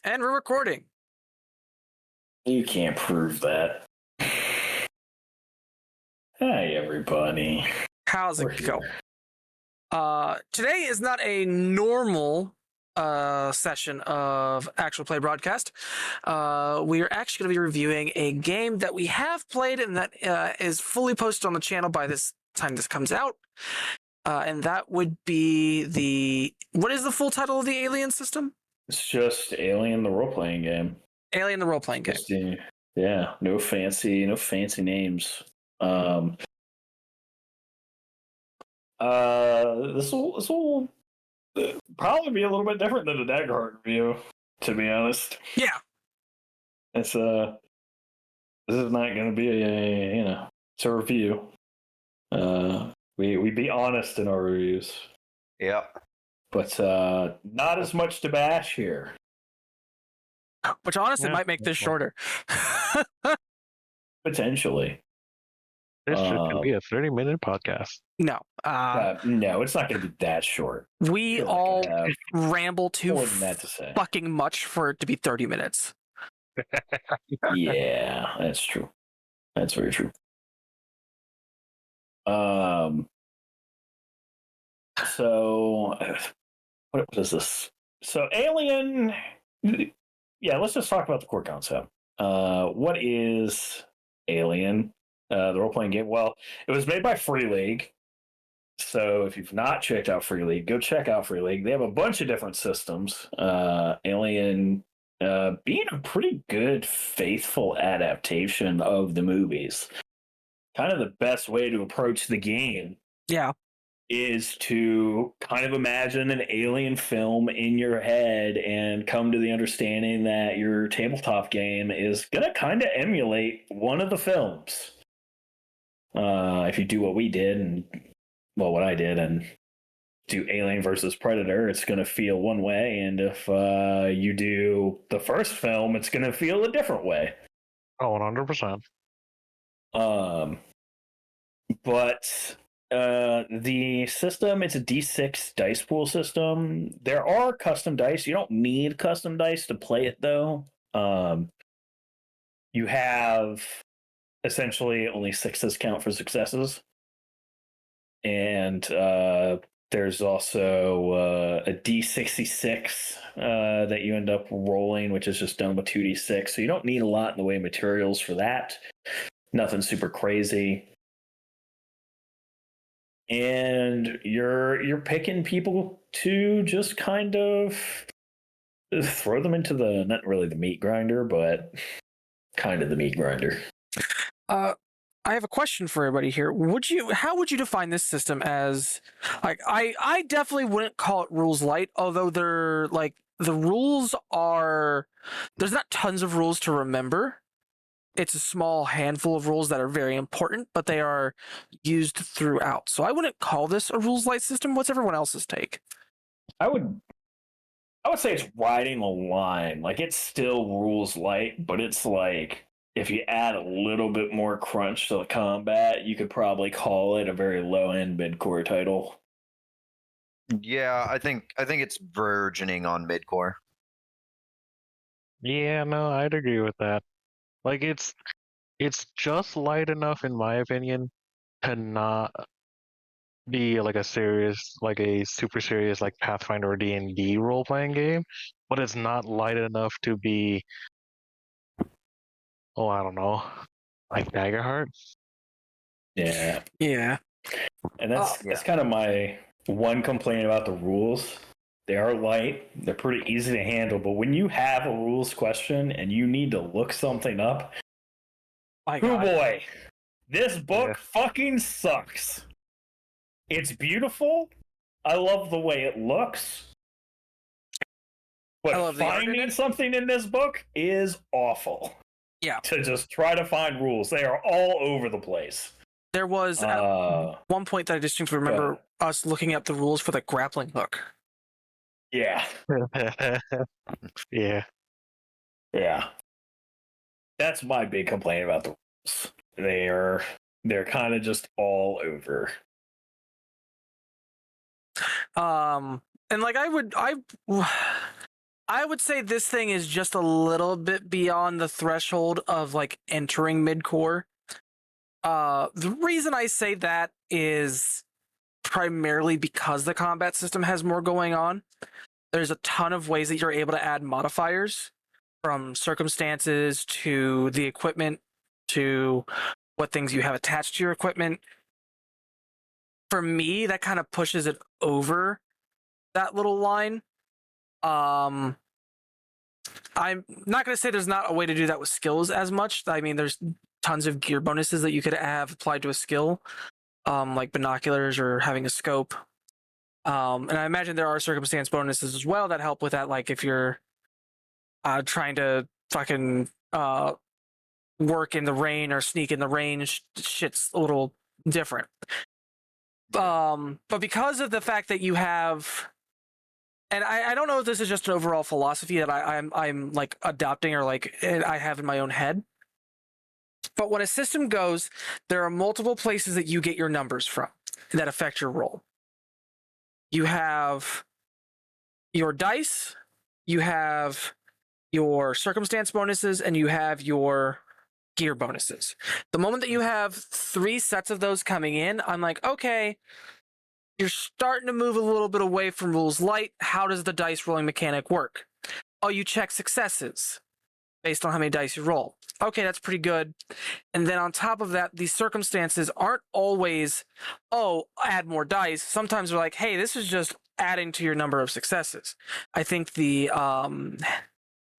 And we're recording. You can't prove that. Hi, everybody. How's We're it here. go? Today is not a normal session of Actual Play Broadcast. We are actually going to be reviewing a game that we have played and that is fully posted on the channel by this time this comes out. And that would be what is the full title of the Alien system? It's just Alien, the role-playing game. Alien, the role-playing game. Yeah, no fancy names. This will probably be a little bit different than the Daggerheart review, to be honest. Yeah. It's this is not going to be it's a review. We be honest in our reviews. Yeah. But not as much to bash here. Which honestly might make this shorter. Potentially. This could be a 30-minute podcast. No. No, it's not going to be that short. We all ramble too more than that to say. Fucking much for it to be 30 minutes. Yeah, that's true. That's very true. So what is this? So Alien, yeah, let's just talk about the core concept. What is Alien, the role-playing game? Well, it was made by Free League. So if you've not checked out Free League, go check out Free League. They have a bunch of different systems. Alien being a pretty good, faithful adaptation of the movies. Kind of the best way to approach the game. Yeah. Is to kind of imagine an alien film in your head and come to the understanding that your tabletop game is going to kind of emulate one of the films. If you do what we did and, well, what I did and do Alien versus Predator, it's going to feel one way. And if you do the first film, it's going to feel a different way. Oh, 100%. But the system, it's a D6 dice pool system. There are custom dice. You don't need custom dice to play it, though. You have essentially only 6s count for successes. And there's also a D66 that you end up rolling, which is just done with 2D6. So you don't need a lot in the way of materials for that. Nothing super crazy. And you're picking people to just kind of throw them into the, not really the meat grinder, but kind of the meat grinder. I have a question for everybody here. How would you define this system as, like, I definitely wouldn't call it rules light, although they're like, the rules are, there's not tons of rules to remember. It's a small handful of rules that are very important, but they are used throughout. So I wouldn't call this a rules light system. What's everyone else's take? I would say it's riding a line. Like, it's still rules light, but it's like, if you add a little bit more crunch to the combat, you could probably call it a very low-end mid-core title. Yeah, I think it's verging on mid-core. Yeah, no, I'd agree with that. Like, it's just light enough, in my opinion, to not be like a super serious like Pathfinder or D&D role-playing game, but it's not light enough to be, I don't know, like Daggerheart. Yeah. And that's kind of my one complaint about the rules. They are light, they're pretty easy to handle, but when you have a rules question and you need to look something up, boy, this book fucking sucks. It's beautiful. I love the way it looks. But finding something in this book is awful. Yeah. To just try to find rules. They are all over the place. There was at one point that I distinctly remember us looking at the rules for the grappling hook. Yeah. Yeah. That's my big complaint about the rules. They're kind of just all over. And like I I would say this thing is just a little bit beyond the threshold of like entering mid-core. The reason I say that is primarily because the combat system has more going on. There's a ton of ways that you're able to add modifiers, from circumstances to the equipment to what things you have attached to your equipment. For me, that kind of pushes it over that little line. I'm not going to say there's not a way to do that with skills as much. I mean, there's tons of gear bonuses that you could have applied to a skill, like binoculars or having a scope. And I imagine there are circumstance bonuses as well that help with that. Like if you're trying to fucking work in the rain or sneak in the rain, shit's a little different. But because of the fact that you have, and I don't know if this is just an overall philosophy that I'm like adopting or like I have in my own head. But when a system goes, there are multiple places that you get your numbers from that affect your roll. You have your dice, you have your circumstance bonuses, and you have your gear bonuses. The moment that you have 3 sets of those coming in, I'm like, okay, you're starting to move a little bit away from rules light. How does the dice rolling mechanic work? Oh, you check successes based on how many dice you roll. Okay, that's pretty good. And then on top of that, these circumstances aren't always, oh, add more dice. Sometimes they're like, hey, this is just adding to your number of successes. I think the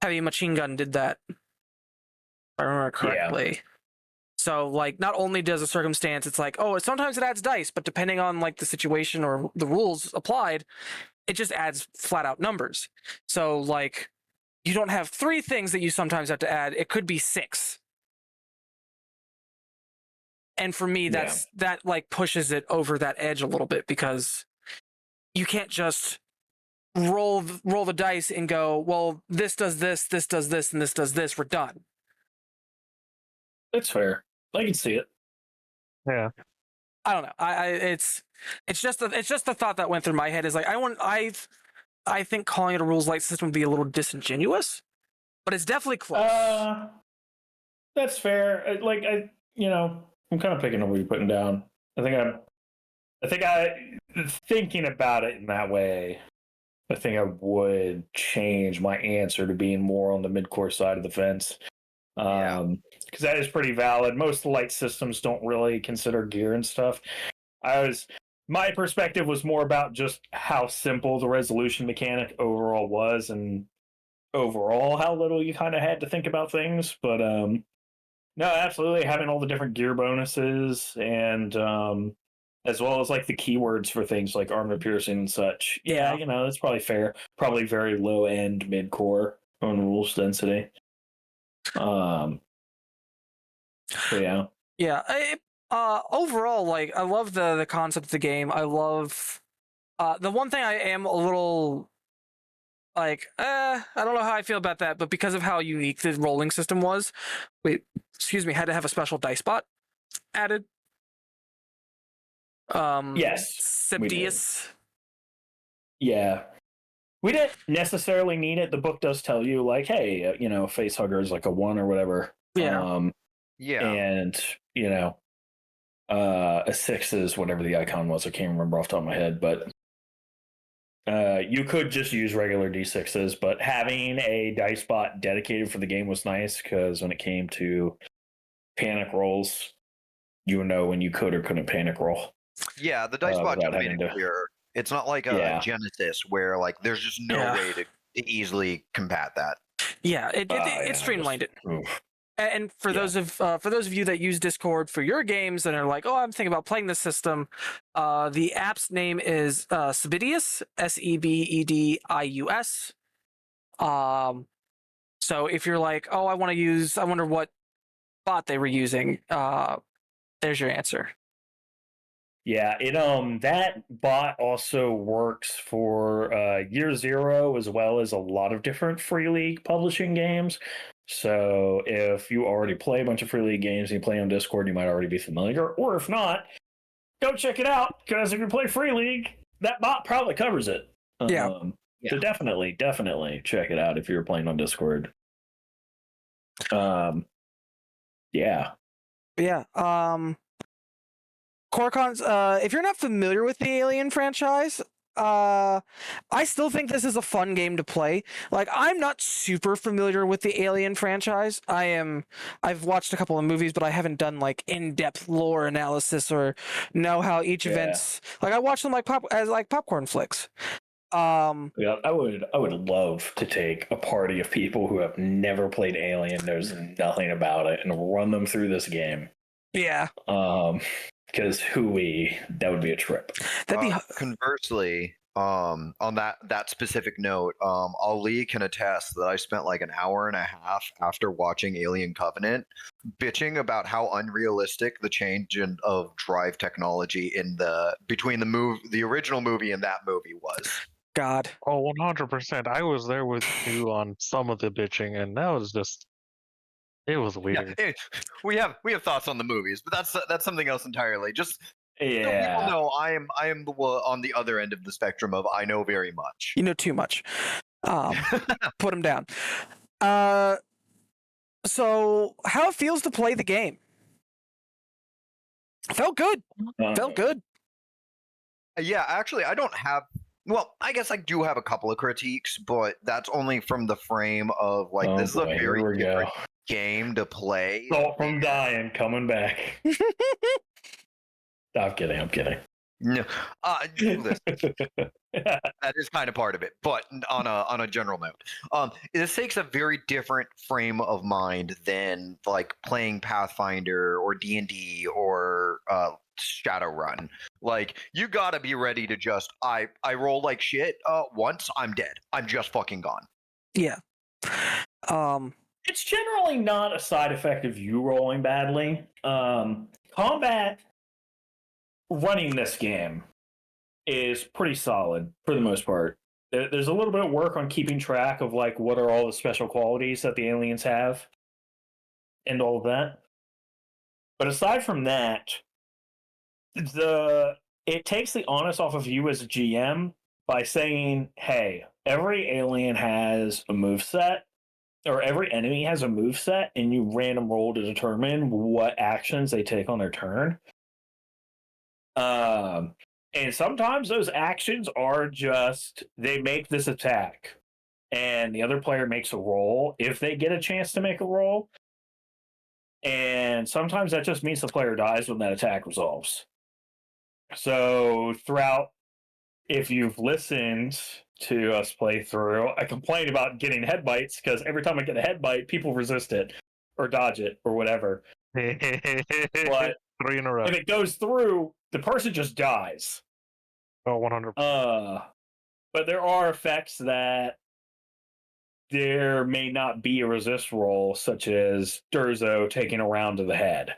heavy machine gun did that, if I remember correctly. Yeah. So, like, not only does a circumstance, it's like, oh, sometimes it adds dice, but depending on, like, the situation or the rules applied, it just adds flat-out numbers. So, like, you don't have 3 things that you sometimes have to add. It could be 6. And for me, that like pushes it over that edge a little bit, because you can't just roll the dice and go, well, this does this, this does this, and this does this. We're done. That's fair. I can see it. Yeah. I don't know. It's just the thought that went through my head is like, I think calling it a rules light system would be a little disingenuous, but it's definitely close. That's fair. I'm kind of picking up what you're putting down. Thinking about it in that way, I think I would change my answer to being more on the mid-core side of the fence. Because that is pretty valid. Most of the light systems don't really consider gear and stuff. My perspective was more about just how simple the resolution mechanic overall was, and overall how little you kind of had to think about things. But no, absolutely, having all the different gear bonuses and as well as like the keywords for things like armor piercing and such. Yeah, that's probably fair. Probably very low end mid-core on rules density. So yeah. Yeah. Overall, like, I love the concept of the game. I love the one thing I am a little like, I don't know how I feel about that, but because of how unique the rolling system was, had to have a special dice bot added. Yes. Sibdius. Yeah. We didn't necessarily need it. The book does tell you, like, hey, face hugger is like a 1 or whatever. Yeah. And, a 6 is whatever the icon was. I can't remember off the top of my head, but you could just use regular D6s, but having a dice bot dedicated for the game was nice, because when it came to panic rolls, you would know when you could or couldn't panic roll. Yeah, the dice bot just made it clear. It's not like a Genesis where like there's just no way to easily combat that. Yeah, it streamlined it. Oof. And for those of you that use Discord for your games and are like, oh, I'm thinking about playing this system, the app's name is Sebedius, Sebedius. So if you're like, oh, I wonder what bot they were using, there's your answer. Yeah, that bot also works for Year Zero as well as a lot of different Free League publishing games. So if you already play a bunch of Free League games and you play on Discord, you might already be familiar. Or if not, go check it out, because if you play Free League, that bot probably covers it. Yeah. So definitely check it out if you're playing on Discord. Yeah. Corcons, if you're not familiar with the Alien franchise, I still think this is a fun game to play. Like, I'm not super familiar with the Alien franchise. I've watched a couple of movies, but I haven't done like in-depth lore analysis or know how each event's like. I watch them like popcorn flicks. Yeah, I would love to take a party of people who have never played Alien, knows nothing about it, and run them through this game. Yeah. Because that would be a trip. That'd be conversely, on that specific note, Ali can attest that I spent like an hour and a half after watching Alien Covenant bitching about how unrealistic the change of drive technology between the original movie and that movie was. God. Oh, 100%. I was there with you on some of the bitching, and that was just, it was weird. Yeah, we have thoughts on the movies, but that's something else entirely. Just so people know, I am on the other end of the spectrum of I know very much. You know too much. Put him down. So how it feels to play the game? Felt good. Felt good. Yeah, actually, I don't have. Well, I guess I do have a couple of critiques, but that's only from the frame of like this is a very different game to play. Salt from dying, coming back. I'm kidding. No, that is kind of part of it. But on a general note, this takes a very different frame of mind than like playing Pathfinder or D&D or Shadowrun. Like you gotta be ready to just I roll like shit. Once I'm dead. I'm just fucking gone. Yeah. It's generally not a side effect of you rolling badly. Combat running this game is pretty solid for the most part. There's a little bit of work on keeping track of like what are all the special qualities that the aliens have and all of that. But aside from that, it takes the onus off of you as a GM by saying, hey, every alien has a moveset, or every enemy has a moveset, and you random roll to determine what actions they take on their turn. And sometimes those actions are just, they make this attack, and the other player makes a roll if they get a chance to make a roll. And sometimes that just means the player dies when that attack resolves. So throughout, if you've listened to us play through, I complain about getting head bites because every time I get a head bite, people resist it or dodge it or whatever. But 3 in a row. if it goes through, the person just dies. Oh, 100%. But there are effects that there may not be a resist roll, such as Durzo taking a round to the head.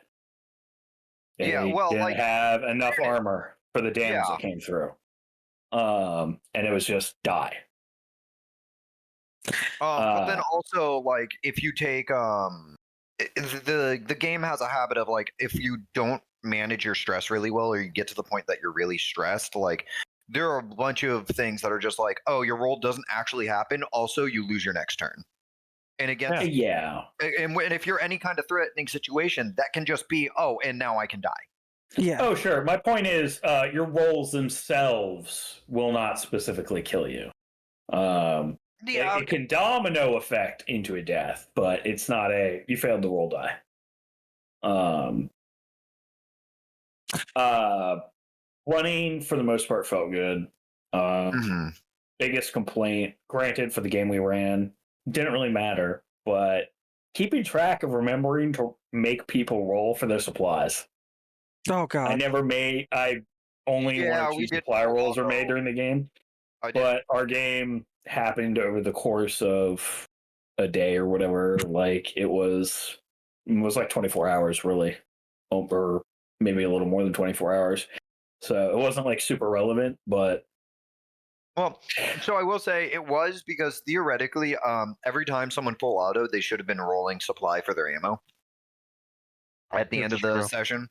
They didn't have enough armor for the damage that came through. And it was just die. But then also, like, if you take the game has a habit of like, if you don't manage your stress really well, or you get to the point that you're really stressed, like there are a bunch of things that are just like, oh, your roll doesn't actually happen. Also, you lose your next turn. And again, and if you're any kind of threatening situation, that can just be, oh, and now I can die. Yeah. Oh, sure. My point is, your rolls themselves will not specifically kill you. It can domino effect into a death, but it's not you failed the roll die. Running for the most part felt good. Biggest complaint, granted, for the game we ran, didn't really matter, but keeping track of remembering to make people roll for their supplies. Oh God! I only learned 2 supply rolls were made during the game, but our game happened over the course of a day or whatever. Like it was like 24 hours, really, or maybe a little more than 24 hours. So it wasn't like super relevant, but. Well, so I will say it was because theoretically, every time someone full auto, they should have been rolling supply for their ammo at the end of the session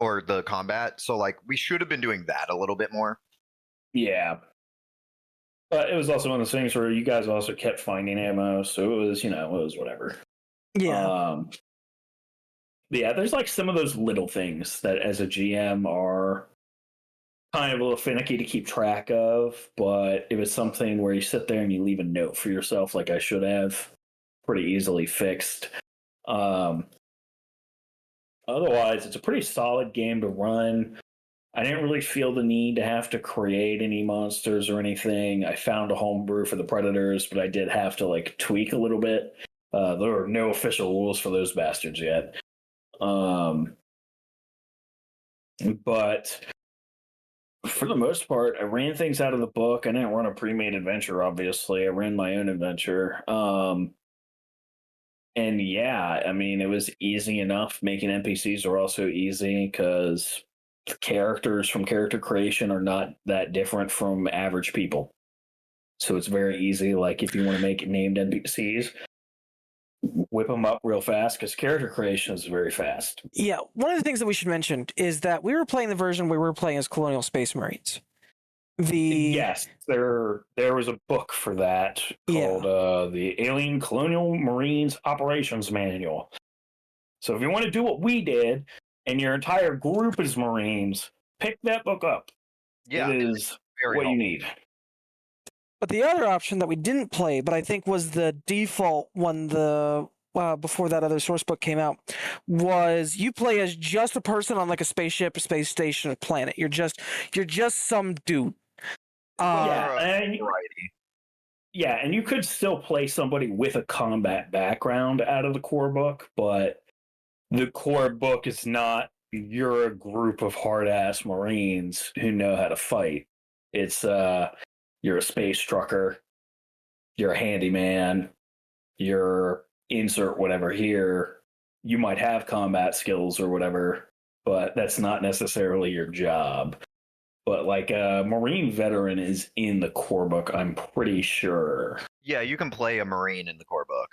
or the combat. So like we should have been doing that a little bit more. Yeah. But it was also one of those things where you guys also kept finding ammo, so it was, it was whatever. Yeah. But yeah, there's like some of those little things that as a GM are kind of a little finicky to keep track of, but it was something where you sit there and you leave a note for yourself, like I should have, pretty easily fixed. Otherwise, it's a pretty solid game to run. I didn't really feel the need to have to create any monsters or anything. I found a homebrew for the Predators, but I did have to like tweak a little bit. There are no official rules for those bastards yet. But for the most part, I ran things out of the book. I didn't run a pre-made adventure, obviously. I ran my own adventure. And yeah, I mean, it was easy enough. Making NPCs are also easy because characters from character creation are not that different from average people. So it's very easy. Like if you want to make named NPCs, whip them up real fast because character creation is very fast. Yeah, one of the things that we should mention is that we were playing the version where we were playing as Colonial Space Marines. Yes, there was a book for that called the Alien Colonial Marines Operations Manual. So if you want to do what we did and your entire group is Marines, pick that book up. Yeah, it is very what helpful. you need. But the other option that we didn't play, but I think was the default one before that other source book came out, was you play as just a person on like a spaceship, a space station, a planet. You're just some dude. And you could still play somebody with a combat background out of the core book, but the core book is not you're a group of hard-ass Marines who know how to fight. It's you're a space trucker, you're a handyman, you're insert whatever here. You might have combat skills or whatever, but that's not necessarily your job. But like a Marine veteran is in the core book, I'm pretty sure. Yeah, you can play a Marine in the core book.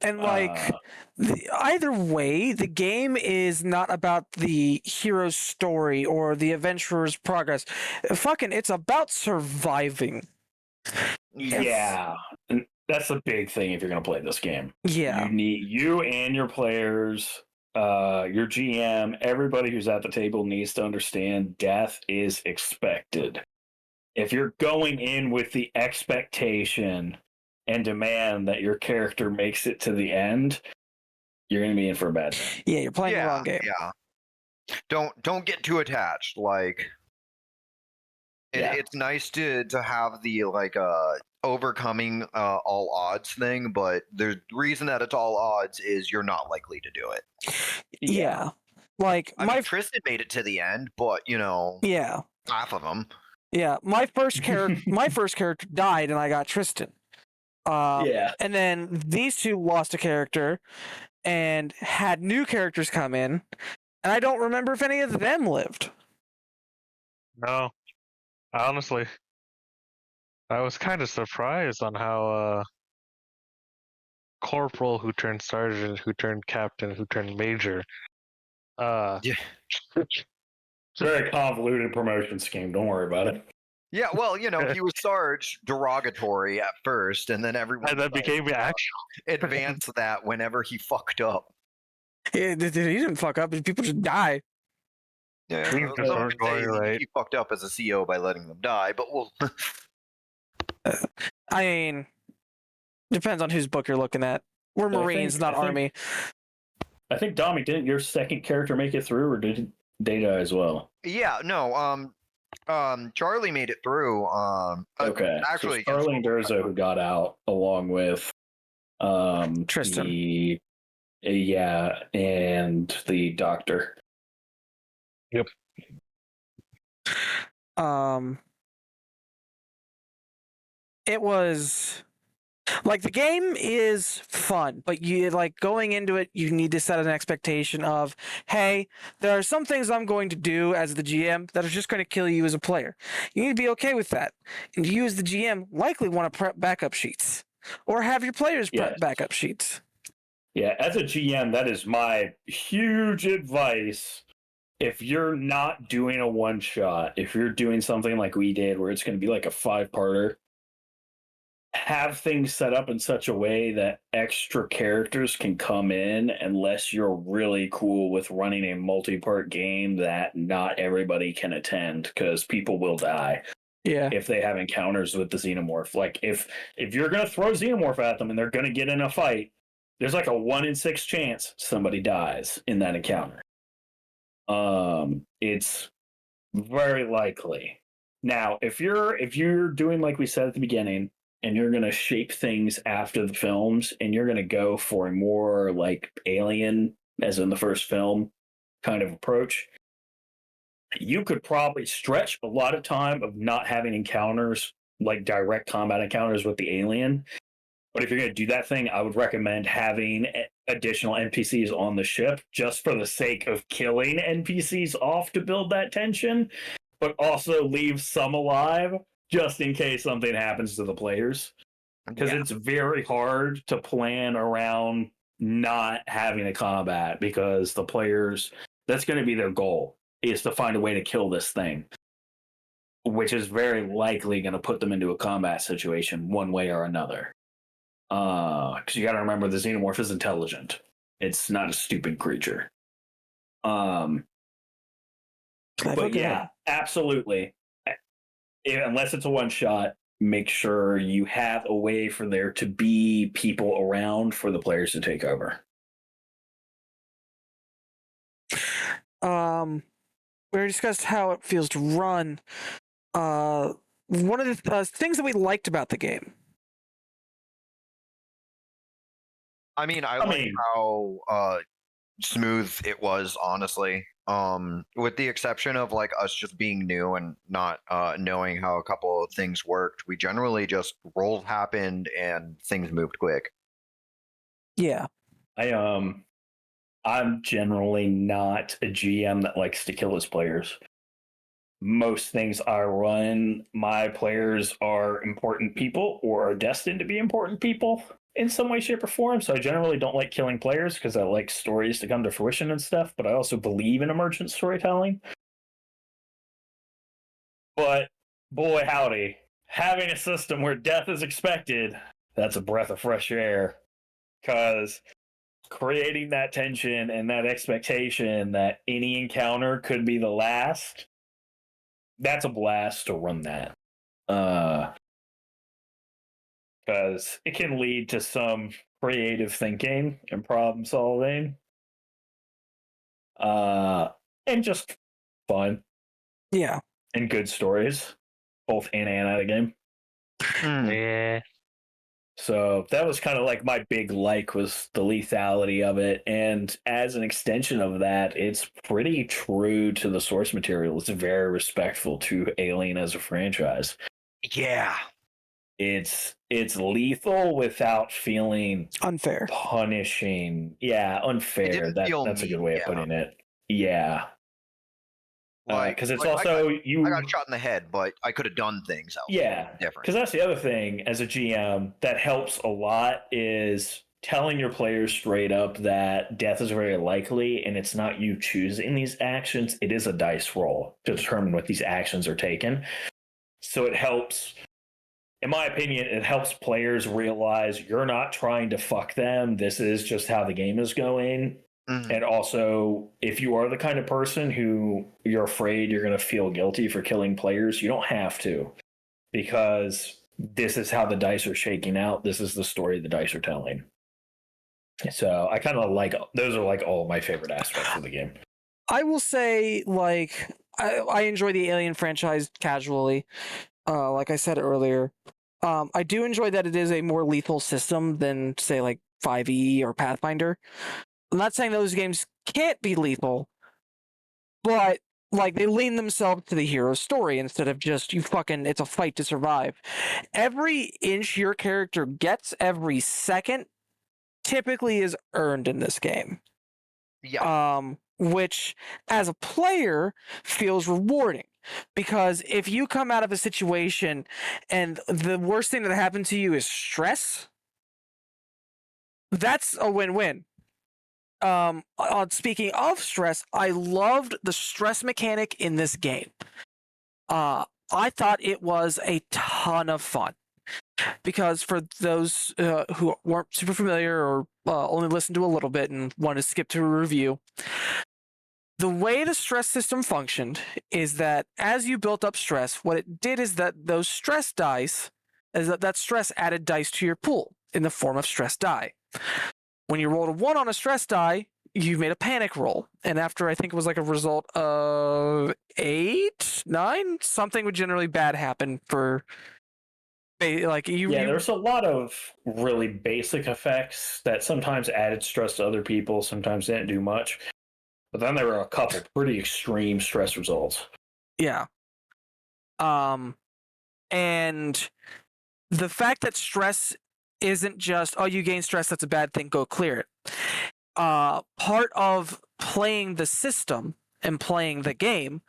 And either way, the game is not about the hero's story or the adventurer's progress. It's about surviving. Yeah, and that's a big thing if you're going to play this game. Yeah, you need you and your players, your GM, everybody who's at the table needs to understand death is expected. If you're going in with the expectation and demand that your character makes it to the end, you're going to be in for a bad time. Yeah, you're playing the wrong game. Yeah. Don't get too attached. Like, it's nice to have the overcoming all odds thing, but the reason that it's all odds is you're not likely to do it. Yeah. Like Tristan made it to the end, but half of them. Yeah, my first character died, and I got Tristan. And then these two lost a character and had new characters come in, and I don't remember if any of them lived. No, honestly, I was kind of surprised on how Corporal, who turned Sergeant, who turned Captain, who turned Major. Very convoluted promotion scheme. Don't worry about it. Yeah, well, he was Sarge derogatory at first, and then everyone and that became actual. Advanced that whenever he fucked up. He didn't fuck up. People just die. Yeah, he fucked up as a CO by letting them die, but we'll. I mean, depends on whose book you're looking at. We're Marines, not Army. I think Dommy, didn't your second character make it through, or did Data as well? Yeah, no. Charlie made it through. Okay. Actually, so Charlie and Durzo who got out along with Tristan. And the doctor. Yep. It was like the game is fun, but you going into it, you need to set an expectation of, hey, there are some things I'm going to do as the GM that are just going to kill you as a player. You need to be okay with that. And you as the GM likely want to prep backup sheets or have your players prep backup sheets. Yeah, as a GM, that is my huge advice if you're not doing a one shot, if you're doing something like we did where it's going to be like a 5-parter, have things set up in such a way that extra characters can come in unless you're really cool with running a multi-part game that not everybody can attend because people will die Yeah. if they have encounters with the xenomorph. Like if you're going to throw xenomorph at them and they're going to get in a fight, there's like a 1 in 6 chance somebody dies in that encounter. It's very likely. Now, if you're doing like we said at the beginning, and you're going to shape things after the films, and you're going to go for a more like Alien, as in the first film, kind of approach, you could probably stretch a lot of time of not having encounters, like direct combat encounters with the alien. But if you're going to do that thing, I would recommend having additional NPCs on the ship just for the sake of killing NPCs off to build that tension, but also leave some alive just in case something happens to the players. Because it's very hard to plan around not having a combat because the players, that's going to be their goal, is to find a way to kill this thing, which is very likely going to put them into a combat situation one way or another. Because you got to remember the xenomorph is intelligent. It's not a stupid creature. But yeah, absolutely. Unless it's a one shot, make sure you have a way for there to be people around for the players to take over. We already discussed how it feels to run. One of the things that we liked about the game. I mean, I like how smooth it was, honestly. With the exception of like us just being new and not knowing how a couple of things worked, we generally just rolls happened and things moved quick. Yeah. I'm generally not a GM that likes to kill his players. Most things I run, my players are important people or are destined to be important people in some way, shape, or form. So I generally don't like killing players because I like stories to come to fruition and stuff, but I also believe in emergent storytelling. But boy, howdy, having a system where death is expected, that's a breath of fresh air. Because creating that tension and that expectation that any encounter could be the last, that's a blast to run that. Because it can lead to some creative thinking and problem solving. And just fun. Yeah. And good stories, both in and out of game. Yeah. So that was kind of like my big like was the lethality of it. And as an extension of that, it's pretty true to the source material. It's very respectful to Alien as a franchise. Yeah. It's lethal without feeling unfair, punishing. Yeah, unfair. That's a good way of putting it. Yeah. Like, because it's like, also I got shot in the head, but I could have done things else. Yeah, different. Because that's the other thing as a GM that helps a lot is telling your players straight up that death is very likely, and it's not you choosing these actions. It is a dice roll to determine what these actions are taken. So it helps. In my opinion, it helps players realize you're not trying to fuck them. This is just how the game is going. Mm-hmm. And also, if you are the kind of person who you're afraid you're going to feel guilty for killing players, you don't have to. Because this is how the dice are shaking out. This is the story the dice are telling. So I kind of like, those are like all of my favorite aspects of the game. I will say, like, I enjoy the Alien franchise casually. Like I said earlier, I do enjoy that it is a more lethal system than, say, like 5e or Pathfinder. I'm not saying those games can't be lethal, but like they lean themselves to the hero story instead of just it's a fight to survive. Every inch your character gets, every second, typically is earned in this game. Yeah. Which as a player feels rewarding. Because if you come out of a situation and the worst thing that happened to you is stress, that's a win-win. speaking of stress, I loved the stress mechanic in this game. I thought it was a ton of fun because for those who weren't super familiar or only listened to a little bit and wanted to skip to a review, the way the stress system functioned is that as you built up stress, what it did is that those stress dice, that stress added dice to your pool in the form of stress die. When you rolled a 1 on a stress die, you made a panic roll. And after I think it was like a result of 8, 9, something would generally bad happen for like you. There's a lot of really basic effects that sometimes added stress to other people, sometimes didn't do much. But then there were a couple pretty extreme stress results. Yeah. And the fact that stress isn't just, oh, you gain stress, that's a bad thing, go clear it. Part of playing the system and playing the game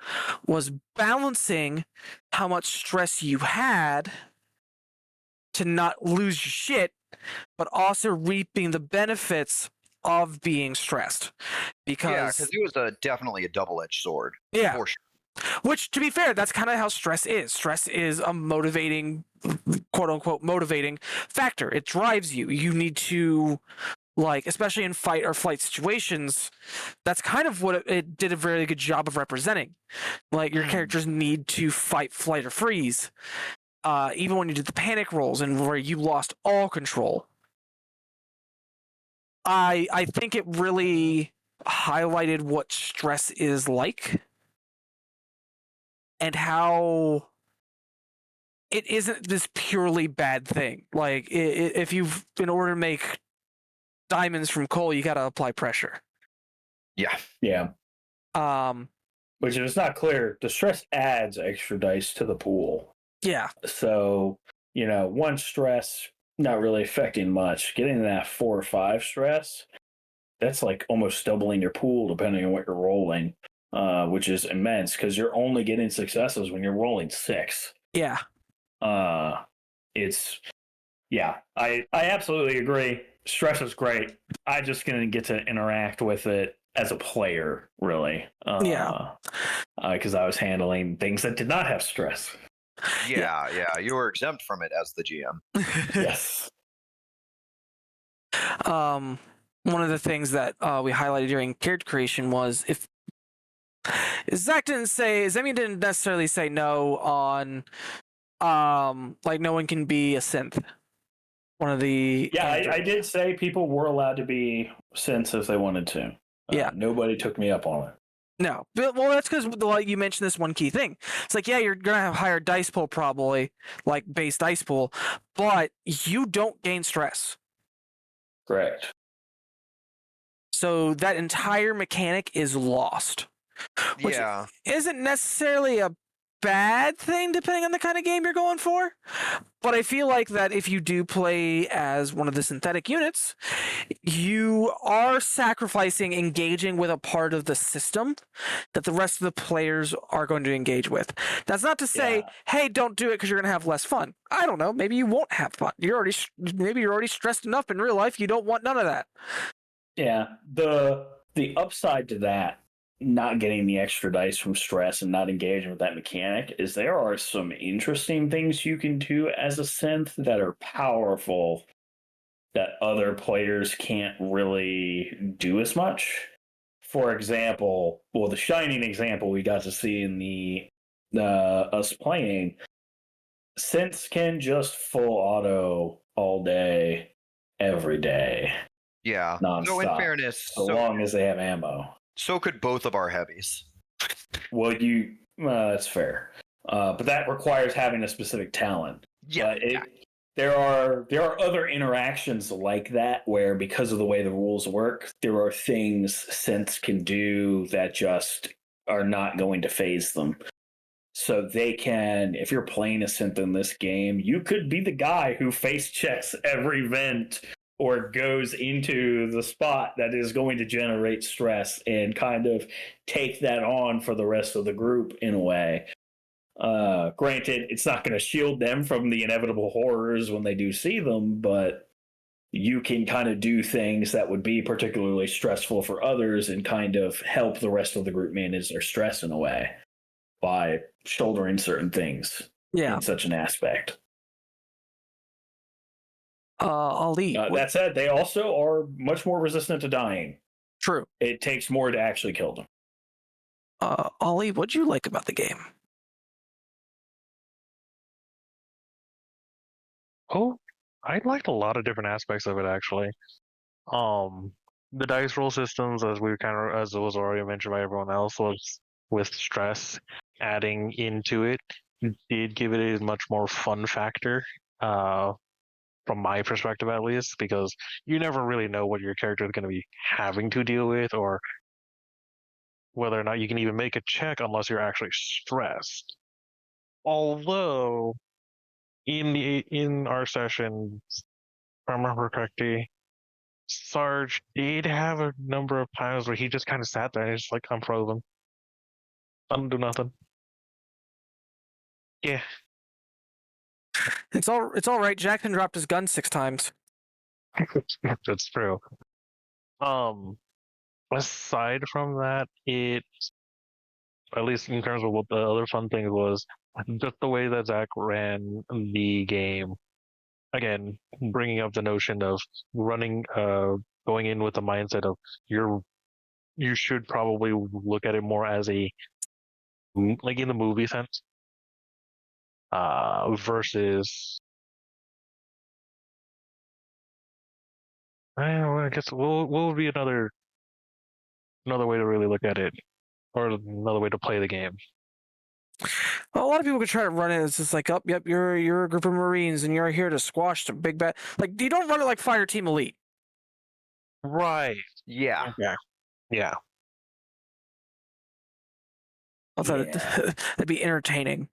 was balancing how much stress you had to not lose your shit, but also reaping the benefits of being stressed. Because it was definitely a double-edged sword. Yeah. For sure. Which, to be fair, that's kind of how stress is. Stress is a motivating, quote unquote, motivating factor. It drives you. You need to, like, especially in fight or flight situations, that's kind of what it did a very good job of representing. Like, your characters need to fight, flight, or freeze. Even when you did the panic rolls and where you lost all control. I think it really highlighted what stress is like. And how it isn't this purely bad thing. Like, if you've, in order to make diamonds from coal, you got to apply pressure. Yeah. Which, if it's not clear, the stress adds extra dice to the pool. Yeah. So, 1 stress, not really affecting much. Getting that 4 or 5 stress, that's like almost doubling your pool depending on what you're rolling. Which is immense because you're only getting successes when you're rolling 6. Yeah. I absolutely agree. Stress is great. I just didn't get to interact with it as a player, really. Because I was handling things that did not have stress. Yeah. You were exempt from it as the GM. Yes. One of the things that we highlighted during character creation was Zemi didn't necessarily say no on, like, no one can be a synth. One of the I did say people were allowed to be synths if they wanted to. Nobody took me up on it. No, well, that's because, like, you mentioned this one key thing. It's like, yeah, you're gonna have higher dice pool probably, like base dice pool, but you don't gain stress. Correct. So that entire mechanic is lost. Which isn't necessarily a bad thing depending on the kind of game you're going for. But I feel like that if you do play as one of the synthetic units, you are sacrificing engaging with a part of the system that the rest of the players are going to engage with. That's not to say, hey, don't do it because you're going to have less fun. I don't know. Maybe you won't have fun. Maybe you're already stressed enough in real life. You don't want none of that. Yeah. The upside to that, not getting the extra dice from stress and not engaging with that mechanic, is there are some interesting things you can do as a synth that are powerful that other players can't really do as much. For example, the shining example we got to see in the us playing, synths can just full auto all day, every day. Yeah. Non-stop, no, in fairness, so long as they have ammo. So could both of our heavies. Well, that's fair, but that requires having a specific talent. Yeah. There are other interactions like that where, because of the way the rules work, there are things synths can do that just are not going to phase them. So they can, if you're playing a synth in this game, you could be the guy who face checks every vent or goes into the spot that is going to generate stress and kind of take that on for the rest of the group in a way. Granted, it's not going to shield them from the inevitable horrors when they do see them, but you can kind of do things that would be particularly stressful for others and kind of help the rest of the group manage their stress in a way by shouldering certain things Yeah. in such an aspect. Ali. That said, they also are much more resistant to dying. True. It takes more to actually kill them. Ali, what'd you like about the game? Oh, I liked a lot of different aspects of it actually. The dice roll systems, as as it was already mentioned by everyone else, was with stress adding into it, did give it a much more fun factor. From my perspective, at least, because you never really know what your character is going to be having to deal with, or whether or not you can even make a check unless you're actually stressed. Although, in our session, if I remember correctly, Sarge did have a number of times where he just kind of sat there and he's like, I'm frozen. I don't do nothing. Yeah. It's all right. Jackson dropped his gun 6 times. That's true. Aside from that, it, at least in terms of what the other fun thing was, just the way that Zach ran the game. Again, bringing up the notion of running, going in with the mindset of you should probably look at it more as a, like in the movie sense, versus, I don't know, I guess what would be another way to really look at it, or another way to play the game. Well, a lot of people could try to run it. It's just like, oh, yep, you're a group of Marines and you're here to squash the big bad. Like, you don't run it like Fire Team Elite. Right. Yeah. Yeah. I thought that'd be entertaining.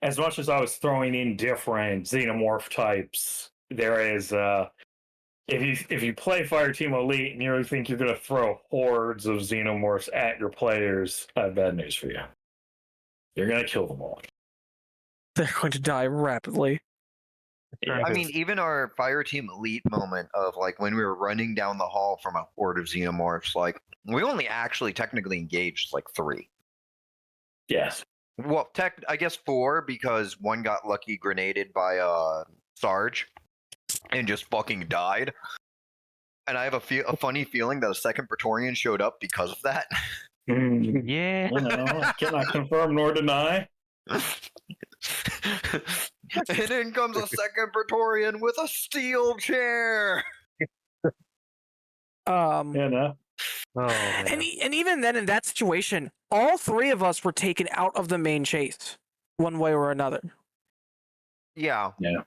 As much as I was throwing in different xenomorph types, there is if you play Fireteam Elite and you really think you're going to throw hordes of xenomorphs at your players, I have bad news for you. You're going to kill them all. They're going to die rapidly. Yeah, I mean, even our Fireteam Elite moment of like when we were running down the hall from a horde of xenomorphs, like we only actually technically engaged like 3. yes. Well, I guess 4 because one got lucky grenaded by Sarge and just fucking died. And I have a funny feeling that a second Praetorian showed up because of that. Yeah. I cannot confirm nor deny. And in comes a second Praetorian with a steel chair. You know? Oh, man. And even then, in that situation, all 3 of us were taken out of the main chase, one way or another. Yeah. Yeah.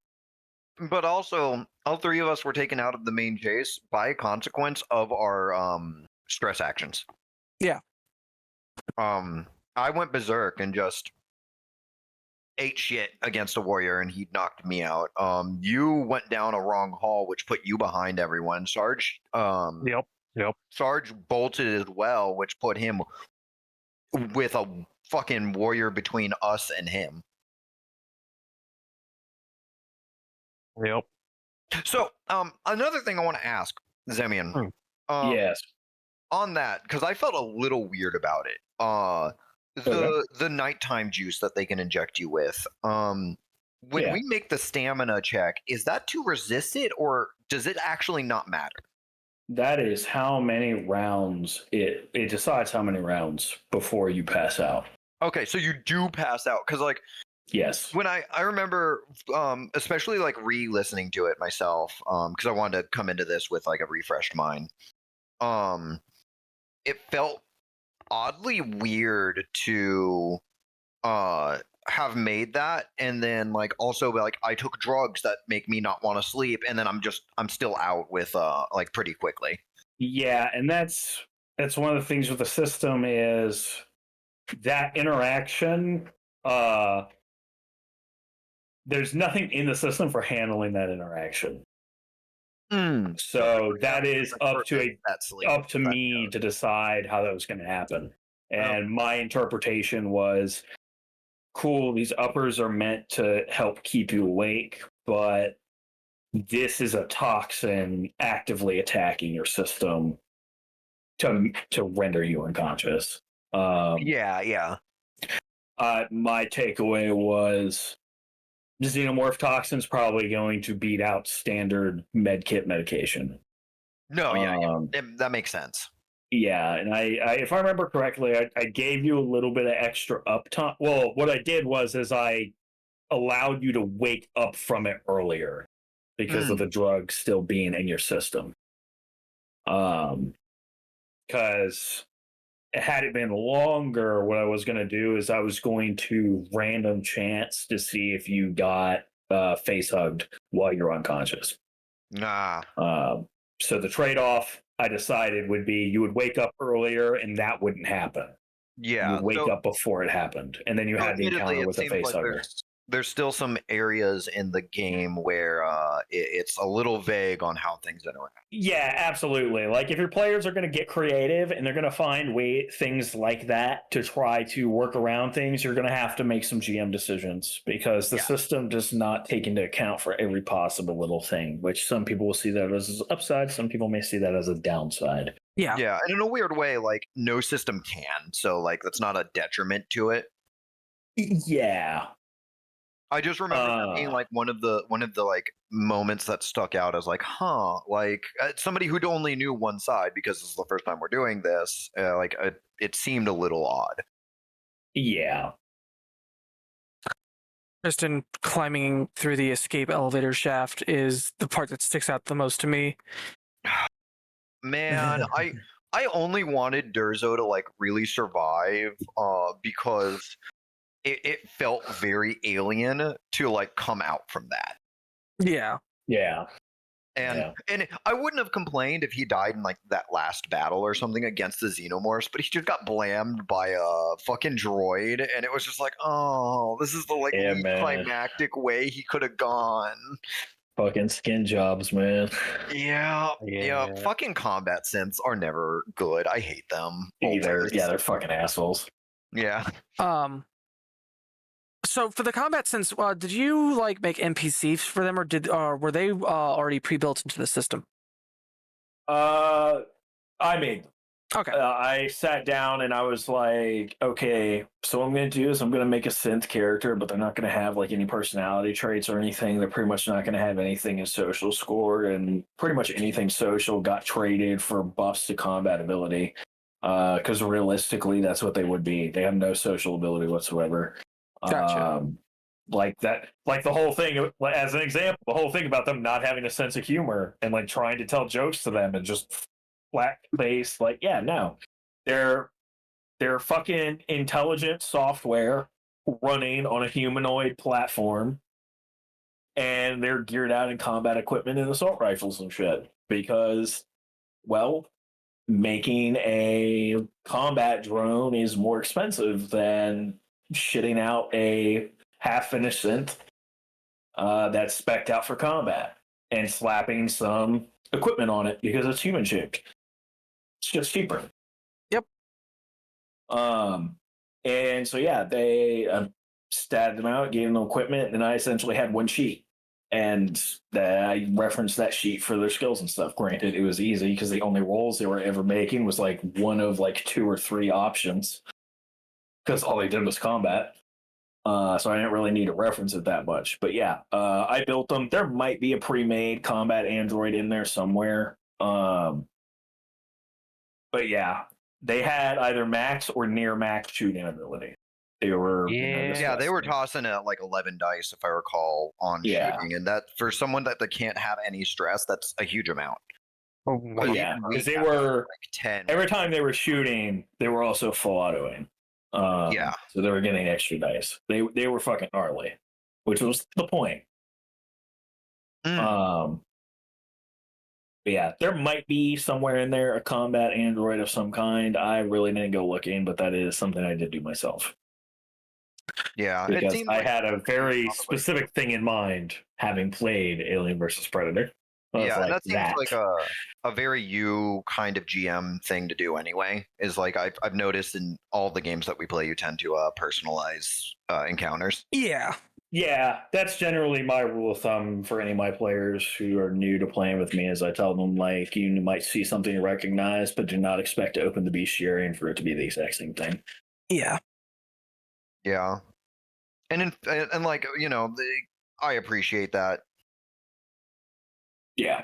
But also, all 3 of us were taken out of the main chase by consequence of our stress actions. Yeah. I went berserk and just ate shit against a warrior, and he knocked me out. You went down a wrong hall, which put you behind everyone. Sarge. Yep. Sarge bolted as well, which put him with a fucking warrior between us and him. Yep. So, another thing I want to ask, Zemian. Yes. On that, because I felt a little weird about it. The nighttime juice that they can inject you with. When we make the stamina check, is that to resist it, or does it actually not matter? That is how many rounds it decides how many rounds before you pass out. Okay, so you do pass out, because like Yes. when I remember, especially like re-listening to it myself, because I wanted to come into this with like a refreshed mind. It felt oddly weird to have made that, and then like also like I took drugs that make me not want to sleep, and then I'm still out with like pretty quickly. Yeah, and that's one of the things with the system is that interaction. There's nothing in the system for handling that interaction. So that is up to me to decide how that was going to happen. And my interpretation was, cool, these uppers are meant to help keep you awake, but this is a toxin actively attacking your system to render you unconscious. Yeah. My takeaway was xenomorph toxin's probably going to beat out standard medkit medication. No, that makes sense. Yeah, and I if I remember correctly, I gave you a little bit of extra uptime. Well, what I did was I allowed you to wake up from it earlier because of the drug still being in your system. Because had it been longer, what I was going to do is I was going to random chance to see if you got face hugged while you're unconscious. Nah. So the trade-off I decided would be you would wake up earlier and that wouldn't happen. Yeah. You would wake up before it happened, and then you had the admittedly, encounter with a face hugger. There's still some areas in the game where it's a little vague on how things interact. Yeah, absolutely. Like if your players are going to get creative and they're going to find things like that to try to work around things, you're going to have to make some GM decisions because the system does not take into account for every possible little thing, which some people will see that as an upside. Some people may see that as a downside. Yeah. Yeah, and in a weird way, like no system can. So like that's not a detriment to it. Yeah. I just remember that being like one of the like moments that stuck out as like, like somebody who only knew one side because this is the first time we're doing this. It seemed a little odd. Yeah. Kristen climbing through the escape elevator shaft is the part that sticks out the most to me. Man, I only wanted Durzo to like really survive because it felt very alien to like come out from that. Yeah. And I wouldn't have complained if he died in like that last battle or something against the Xenomorphs, but he just got blammed by a fucking droid, and it was just like, oh, this is the like least climactic way he could have gone. Fucking skin jobs, man. Yeah. Fucking combat synths are never good. I hate them. They're fucking assholes. Yeah. So for the combat synths, did you like make NPCs for them, or were they already pre-built into the system? I made them. Okay. I sat down and I was like, okay, so what I'm going to do is I'm going to make a synth character, but they're not going to have like any personality traits or anything. They're pretty much not going to have anything in social score, and pretty much anything social got traded for buffs to combat ability. Because realistically, that's what they would be. They have no social ability whatsoever. Gotcha. Like that, like the whole thing, as an example, the whole thing about them not having a sense of humor and like trying to tell jokes to them and just flat face, like, yeah, no, they're fucking intelligent software running on a humanoid platform, and they're geared out in combat equipment and assault rifles and shit because, well, making a combat drone is more expensive than shitting out a half-finished synth that's spec'd out for combat and slapping some equipment on it because it's human-shaped. It's just cheaper. Yep. And so, yeah, they statted them out, gave them equipment, and I essentially had one sheet. And I referenced that sheet for their skills and stuff. Granted, it was easy because the only rolls they were ever making was like one of like 2 or 3 options because all they did was combat. So I didn't really need to reference it that much. But yeah, I built them. There might be a pre-made combat android in there somewhere. But yeah, they had either max or near max shooting ability. They were they were tossing at like 11 dice, if I recall, on shooting, and that for someone that can't have any stress, that's a huge amount. Oh, wow. Yeah, because they were like 10 every time they were shooting, they were also full autoing. So they were getting extra dice. They were fucking gnarly, which was the point. But yeah, there might be somewhere in there a combat android of some kind. I really didn't go looking, but that is something I did do myself. Yeah, because it seemed I like had a very specific thing in mind, having played Alien versus Predator. Yeah, like that seems like a very you kind of GM thing to do anyway. Is like I've noticed in all the games that we play, you tend to personalize encounters. Yeah. Yeah, that's generally my rule of thumb for any of my players who are new to playing with me. Is I tell them like you might see something you recognize, but do not expect to open the bestiary and for it to be the exact same thing. Yeah. Yeah. And like, I appreciate that. Yeah,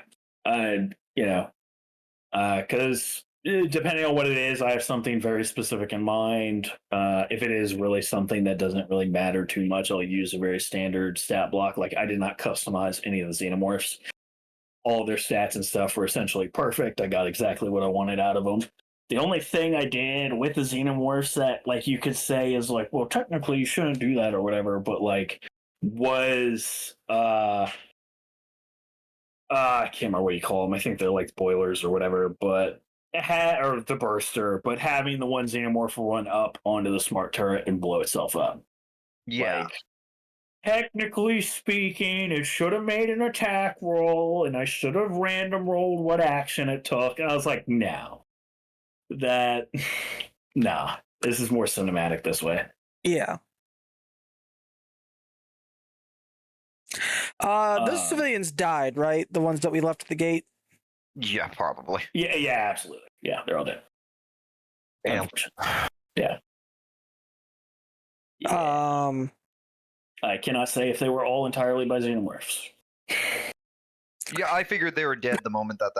because depending on what it is, I have something very specific in mind. If it is really something that doesn't really matter too much, I'll use a very standard stat block. Like I did not customize any of the xenomorphs. All their stats and stuff were essentially perfect. I got exactly what I wanted out of them. The only thing I did with the xenomorphs that, like, you could say is like, well, technically you shouldn't do that or whatever, but like, was I can't remember what you call them. I think they're like boilers or whatever, but or the burster, but having the one xenomorph run up onto the smart turret and blow itself up. Yeah. Like, technically speaking, it should have made an attack roll, and I should have random rolled what action it took. And I was like, no, nah, this is more cinematic this way. Yeah. Those civilians died, right? The ones that we left at the gate. Yeah, probably. Yeah, absolutely. Yeah, they're all dead. Damn. Yeah. I cannot say if they were all entirely by xenomorphs. Yeah, I figured they were dead the moment that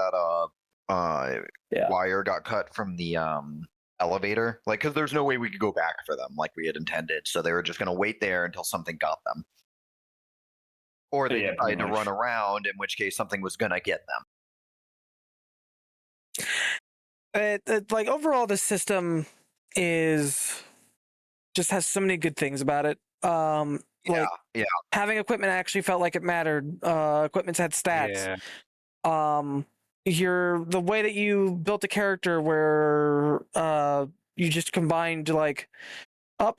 wire got cut from the elevator. Like, because there's no way we could go back for them like we had intended. So they were just going to wait there until something got them. Or they decided to run around, in which case something was going to get them. Like, overall, the system just has so many good things about it. Like, having equipment actually felt like it mattered. Equipment's had stats. Yeah. The way that you built a character where you just combined like,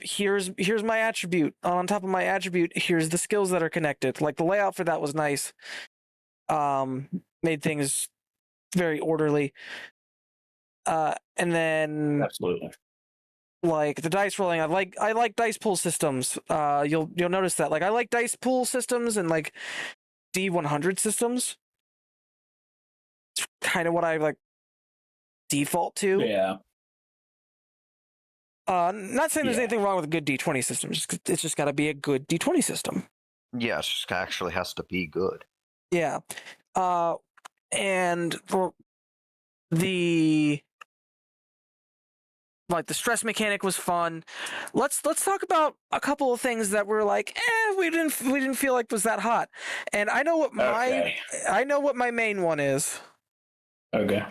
here's my attribute. On top of my attribute, here's the skills that are connected. Like, the layout for that was nice. Made things very orderly. And then absolutely, like the dice rolling, I like dice pool systems. You'll notice that. Like, I like dice pool systems and like D100 systems. It's kind of what I like default to. Yeah. Not saying there's anything wrong with a good D20 system. It's just got to be a good D20 system. Yeah, it just actually has to be good. Yeah. And for the stress mechanic was fun. Let's talk about a couple of things that were like, we didn't feel like was that hot. And I know what my main one is. Okay.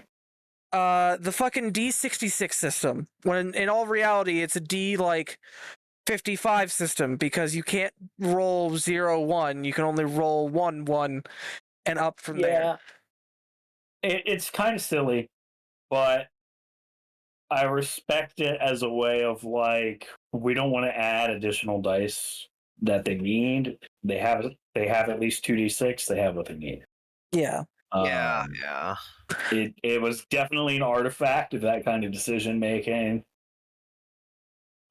The fucking D66 system. When in all reality, it's a D like 55 system because you can't roll 0-1. You can only roll 1-1 and up from there. It's kind of silly, but I respect it as a way of like, we don't want to add additional dice that they need. They have at least 2d6. They have what they need. Yeah. Yeah. It was definitely an artifact of that kind of decision making.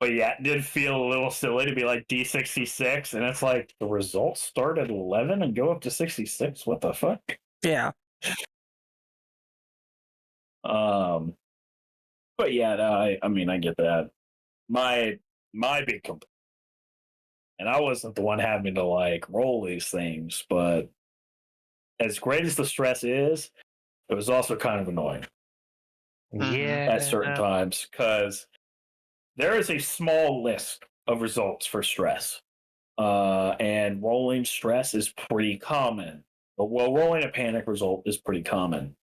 But yeah, it did feel a little silly to be like D66, and it's like the results start at 11 and go up to 66. What the fuck? Yeah. But yeah, I mean, I get that. My big complaint, and I wasn't the one having to like roll these things, but as great as the stress is, it was also kind of annoying. Yeah. At certain times, because there is a small list of results for stress, and rolling stress is pretty common. But rolling a panic result is pretty common.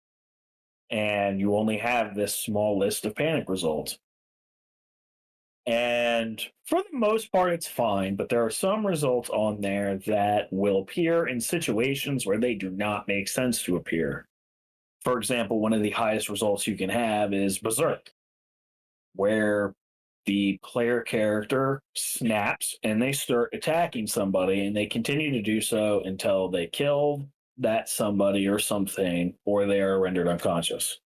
And you only have this small list of panic results. And for the most part, it's fine, but there are some results on there that will appear in situations where they do not make sense to appear. For example, one of the highest results you can have is Berserk, where the player character snaps and they start attacking somebody, and they continue to do so until they kill that somebody or something, or they are rendered unconscious.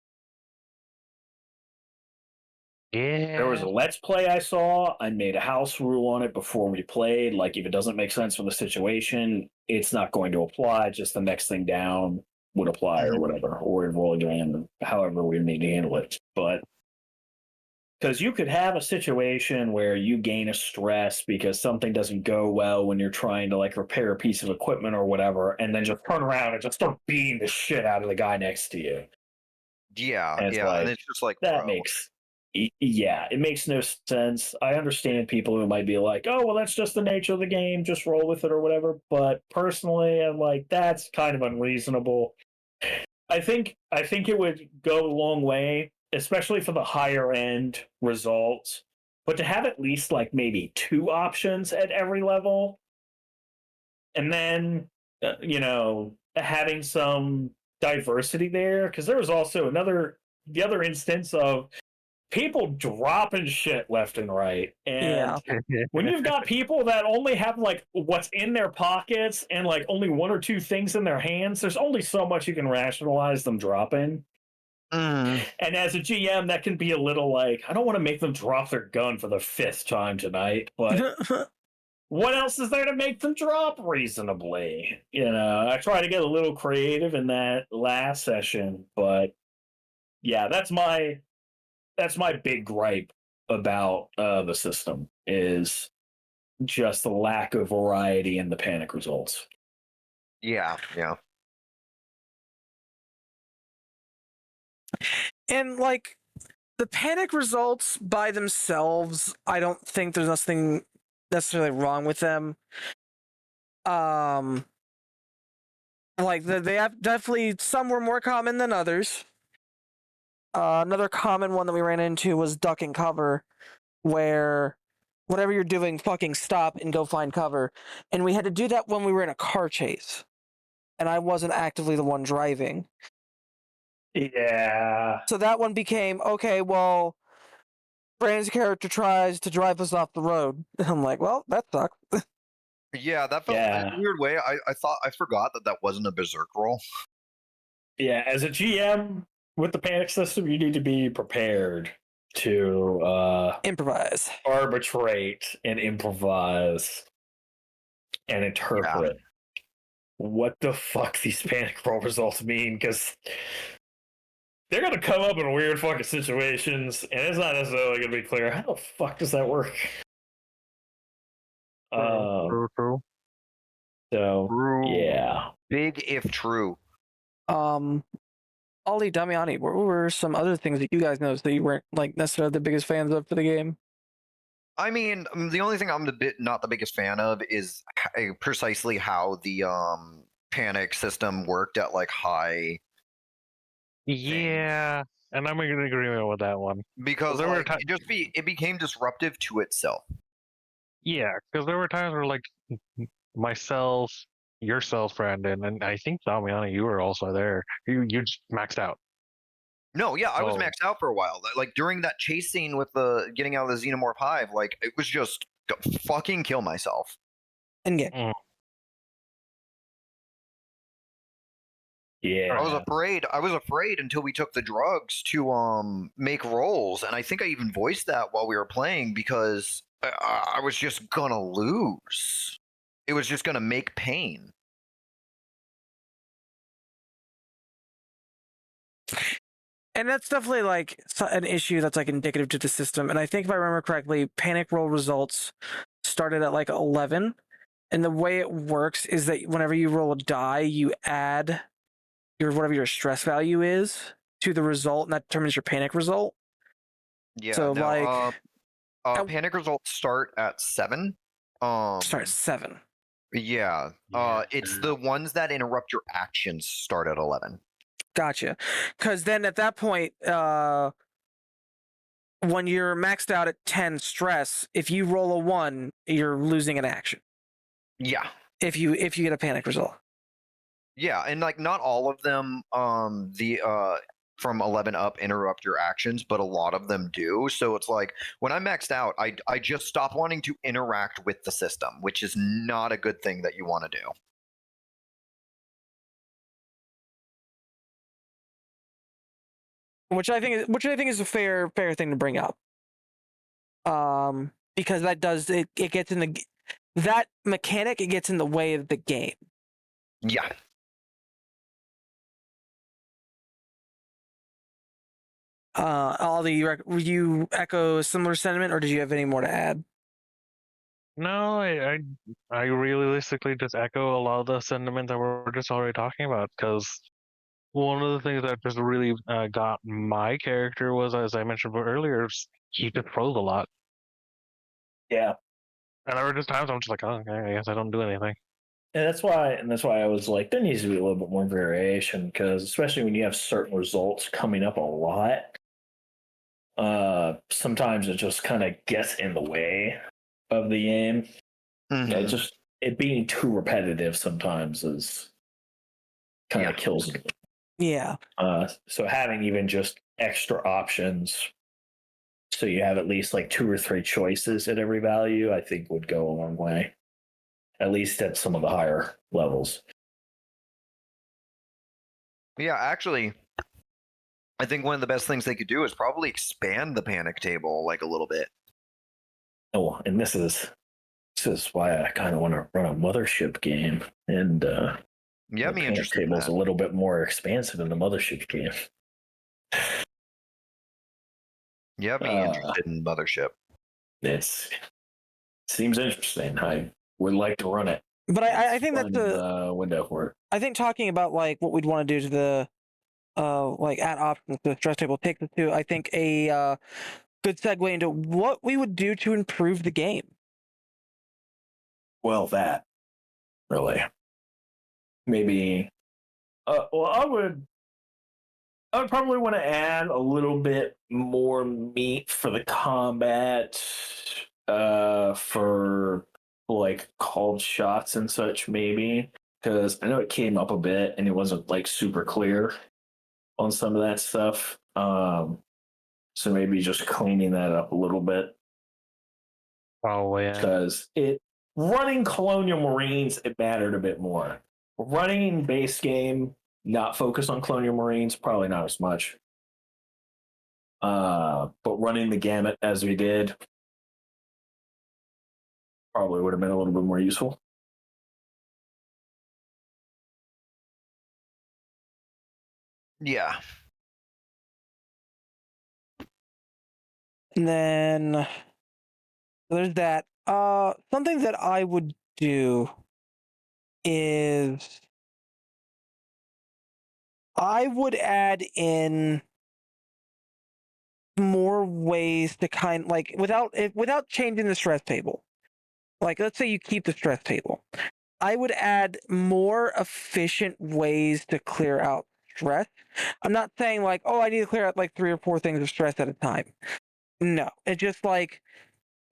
Yeah. There was a Let's Play I saw. I made a house rule on it before we played. Like, if it doesn't make sense for the situation, it's not going to apply. Just the next thing down would apply or whatever, or roll again, however we need to handle it. But because you could have a situation where you gain a stress because something doesn't go well when you're trying to like repair a piece of equipment or whatever, and then just turn around and just start beating the shit out of the guy next to you. Yeah, And it's yeah, like, and it's just like that bro. makes it makes no sense. I understand people who might be like, oh well, that's just the nature of the game, just roll with it or whatever. But personally, I'm like, that's kind of unreasonable. I think it would go a long way, especially for the higher end results. But to have at least like maybe 2 options at every level, and then having some diversity there, because there was also the other instance of people dropping shit left and right. And when you've got people that only have like what's in their pockets and like only 1 or 2 things in their hands, there's only so much you can rationalize them dropping. Mm. And as a GM, that can be a little like, I don't want to make them drop their gun for the 5th time tonight, but what else is there to make them drop reasonably? I try to get a little creative in that last session, but yeah, that's my big gripe about the system, is just the lack of variety in the panic results. Yeah, yeah. And like the panic results by themselves, I don't think there's nothing necessarily wrong with them. Like they have definitely, some were more common than others. Another common one that we ran into was duck and cover, where whatever you're doing, fucking stop and go find cover. And we had to do that when we were in a car chase, and I wasn't actively the one driving. Yeah. So that one became, okay, well, Brandon's character tries to drive us off the road. I'm like, well, that sucks. Yeah, that felt in a weird way. I forgot that wasn't a berserk roll. Yeah, as a GM with the panic system, you need to be prepared to improvise, arbitrate, and improvise and interpret what the fuck these panic roll results mean, because they're going to come up in weird fucking situations, and it's not necessarily going to be clear how the fuck does that work. True. So, yeah. Big if true. Ollie, Damiani, what were some other things that you guys noticed that you weren't like necessarily the biggest fans of for the game? I mean, the only thing I'm not the biggest fan of is precisely how the panic system worked at like high. Yeah, and I'm in agreement with that one. Because like, it became disruptive to itself. Yeah, because there were times where like myself, yourself, Brandon, and I think Damiani, you were also there. You just maxed out. No, yeah, I was maxed out for a while. Like during that chase scene with the getting out of the Xenomorph Hive, like it was just fucking kill myself. And get. Yeah. I was afraid until we took the drugs to make rolls, and I think I even voiced that while we were playing, because I was just gonna lose. It was just gonna make pain. And that's definitely like an issue that's like indicative to the system. And I think if I remember correctly, panic roll results started at like 11. And the way it works is that whenever you roll a die, you add whatever your stress value is to the result, and that determines your panic result. Yeah. So panic results start at 7. Start at 7. Yeah. It's the ones that interrupt your actions start at 11. Gotcha. Because then at that point, when you're maxed out at 10 stress, if you roll a 1, you're losing an action. Yeah. If you get a panic result. Yeah, and like not all of them from 11 up interrupt your actions, but a lot of them do. So it's like when I'm maxed out, I just stop wanting to interact with the system, which is not a good thing that you want to do. Which I think is a fair thing to bring up. because that does it gets in the that mechanic, it gets in the way of the game. Yeah. Ollie, you echo a similar sentiment, or did you have any more to add? No, I realistically just echo a lot of the sentiment that we're just already talking about. Because one of the things that just really got my character was, as I mentioned earlier, he just froze a lot. Yeah. And there were just times I'm just like, oh, okay, I guess I don't do anything. And that's why I was like, there needs to be a little bit more variation, because especially when you have certain results coming up a lot, sometimes it just kind of gets in the way of the game. Mhm. It being too repetitive sometimes is kind of kills it. Yeah. So having even just extra options, so you have at least like 2 or 3 choices at every value, I think would go a long way. At least at some of the higher levels. Yeah, actually, I think one of the best things they could do is probably expand the panic table like a little bit. Oh, and this is why I kind of want to run a mothership game, and Yeah, the me panic interested in table is that. a little bit more expansive in the mothership game. Yeah, me interested in Mothership. It seems interesting. I would like to run it. But I It's think that's finding window for it. I think talking about like what we'd want to do to the like add options to the stress table takes us to, I think, a good segue into what we would do to improve the game. Well, that really maybe. Well, I would probably want to add a little bit more meat for the combat, for like called shots and such, maybe, because I know it came up a bit and it wasn't like super clear on some of that stuff. So maybe just cleaning that up a little bit, Oh yeah. because it running Colonial Marines, it mattered a bit more. Running base game, not focused on Colonial Marines, probably not as much. But running the gamut as we did probably would have been a little bit more useful. Yeah. And then there's that. Something that I would do is I would add in more ways to without changing the stress table. Like, let's say you keep the stress table. I would add more efficient ways to clear out stress. I'm not saying like, oh, I need to clear out like 3 or 4 things of stress at a time. No, it's just like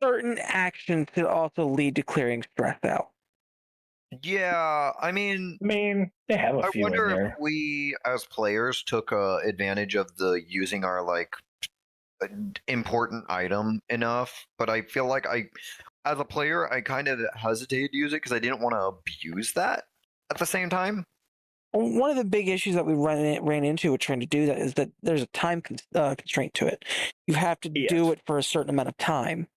certain actions could also lead to clearing stress out. Yeah, I mean, They have a I few wonder in if there. we as players took advantage of the using our like important item enough, but I feel like as a player, I kind of hesitated to use it because I didn't want to abuse that at the same time. One of the big issues that we ran into with trying to do that is that there's a time constraint to it. You have to do it for a certain amount of time.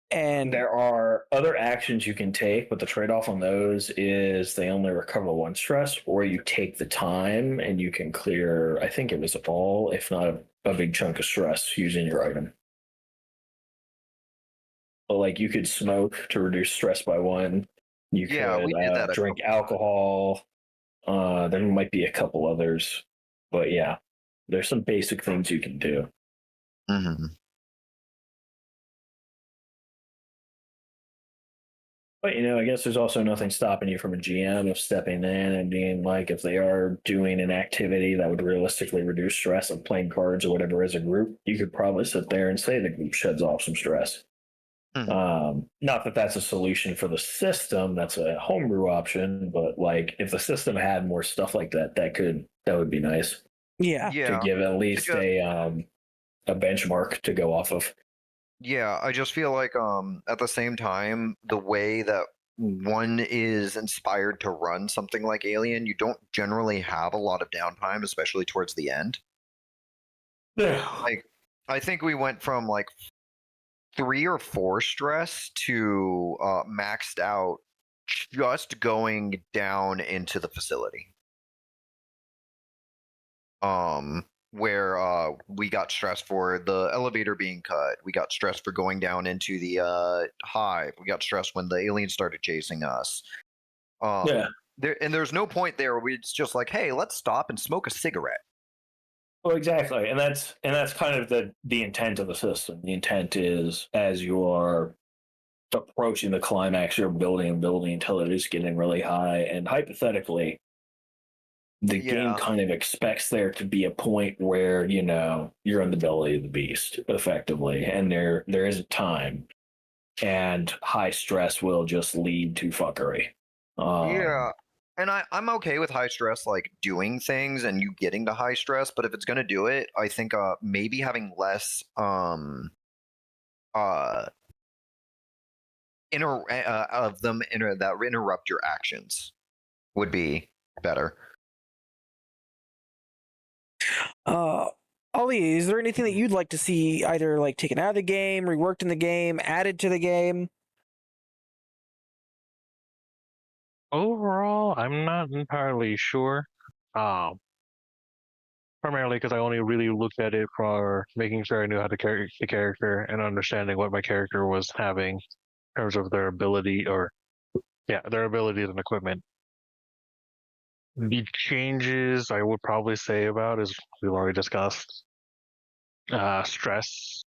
And there are other actions you can take, but the trade-off on those is they only recover 1 stress, or you take the time and you can clear, I think it was all, if not a big chunk of stress using your item. But like you could smoke to reduce stress by 1. You Yeah, could we did that a drink couple times. alcohol. There might be a couple others, but yeah, there's some basic things you can do. Mm-hmm. But I guess there's also nothing stopping you from a GM of stepping in and being like, if they are doing an activity that would realistically reduce stress of playing cards or whatever as a group, you could probably sit there and say the group sheds off some stress. Not that that's a solution for the system, that's a homebrew option, but like if the system had more stuff like that, that would be nice. Yeah. To give at least a benchmark to go off of. Yeah, I just feel like at the same time, the way that one is inspired to run something like Alien, you don't generally have a lot of downtime, especially towards the end. Yeah. Like I think we went from like 3 or 4 stress to maxed out just going down into the facility. Where we got stressed for the elevator being cut. We got stressed for going down into the hive. We got stressed when the aliens started chasing us. Yeah. There's no point there where it's just like, hey, let's stop and smoke a cigarette. Well, exactly, and that's kind of the intent of the system. The intent is as you are approaching the climax, you're building and building until it is getting really high, and hypothetically, the game Yeah. kind of expects there to be a point where you're in the belly of the beast, effectively, and there is a time, and high stress will just lead to fuckery. Yeah. And I'm okay with high stress, like doing things and you getting to high stress, but if it's gonna do it, I think maybe having less of them that interrupt your actions would be better. Ollie, is there anything that you'd like to see either like taken out of the game, reworked in the game, added to the game? Overall, I'm not entirely sure. Primarily because I only really looked at it for making sure I knew how to carry the character and understanding what my character was having in terms of their ability their abilities and equipment. The changes I would probably say about is we've already discussed. Stress,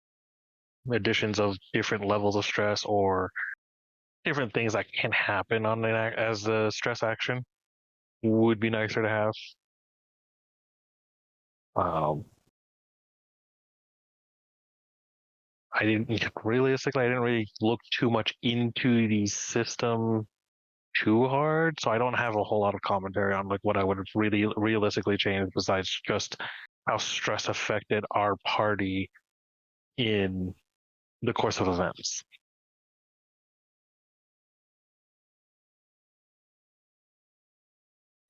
additions of different levels of stress or different things that can happen as a stress action would be nicer to have. I didn't really look too much into the system too hard, so I don't have a whole lot of commentary on like what I would really realistically change besides just how stress affected our party in the course of events.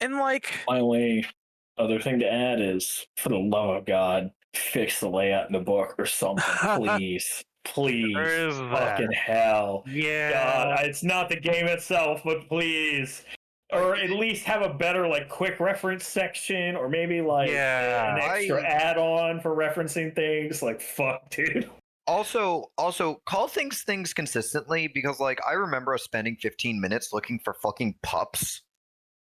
And like, My only other thing to add is, for the love of God, fix the layout in the book or something, please. Please. There is that. Fucking hell. Yeah. God, it's not the game itself, but please. Or at least have a better like quick reference section, or maybe like an extra add-on for referencing things. Like, fuck, dude. Also, call things consistently, because like I remember us spending 15 minutes looking for fucking pups.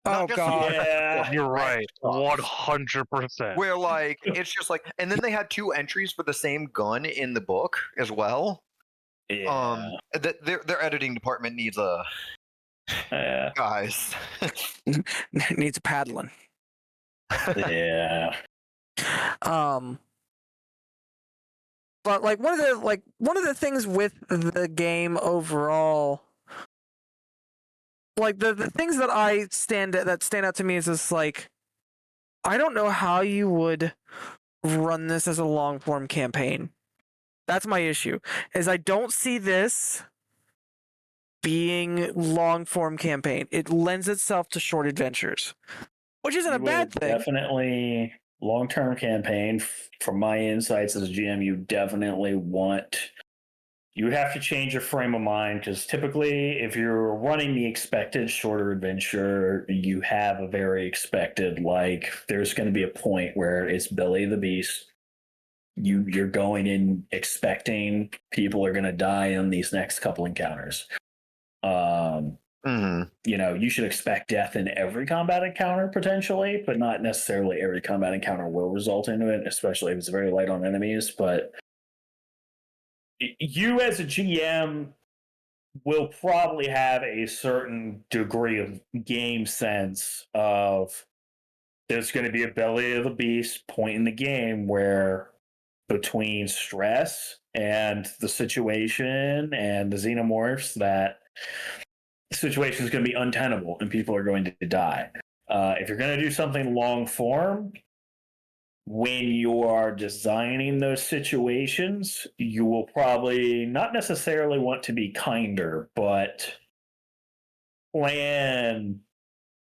oh god, Yeah. You're right. stuff. 100%. Where like it's just like, and then they had 2 entries for the same gun in the book as well. Yeah. Their editing department needs a Yeah. guys. needs a paddling. Yeah. But like one of the things with the game overall, like the things that stand out to me is just like, I don't know how you would run this as a long form campaign. That's my issue. Is I don't see this being long form campaign. It lends itself to short adventures, which isn't a bad thing. Definitely long-term campaign. From my insights as a GM, you would have to change your frame of mind, because typically if you're running the expected shorter adventure, you have a very expected, like, there's going to be a point where it's Billy the Beast. You're going in expecting people are going to die in these next couple encounters. You should expect death in every combat encounter potentially, but not necessarily every combat encounter will result into it, especially if it's very light on enemies. But you as a GM will probably have a certain degree of game sense of, there's going to be a belly of the beast point in the game where, between stress and the situation and the xenomorphs, that the situation is going to be untenable and people are going to die. If you're going to do something long form, when you are designing those situations, you will probably not necessarily want to be kinder, but plan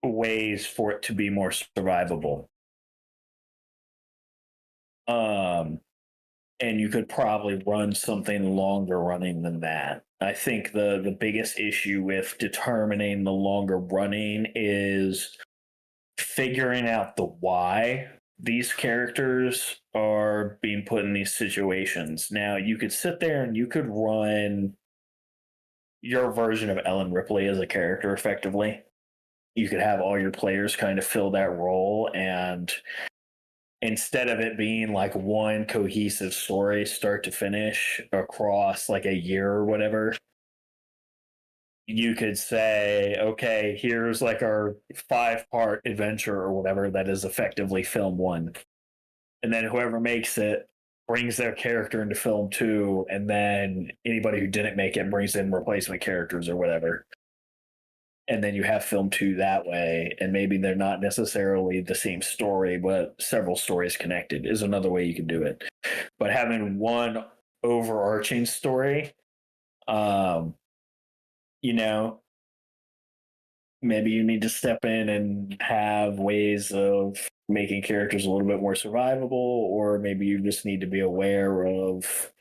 ways for it to be more survivable. and you could probably run something longer running than that. I think the biggest issue with determining the longer running is figuring out the why these characters are being put in these situations. Now, you could sit there and you could run your version of Ellen Ripley as a character effectively. You could have all your players kind of fill that role, and instead of it being like one cohesive story start to finish across like a year or whatever, you could say, okay, here's like our 5-part adventure or whatever that is effectively film 1. And then whoever makes it brings their character into film 2, and then anybody who didn't make it brings in replacement characters or whatever. And then you have film 2 that way, and maybe they're not necessarily the same story, but several stories connected is another way you can do it. But having one overarching story, you know, maybe you need to step in and have ways of making characters a little bit more survivable, or maybe you just need to be aware of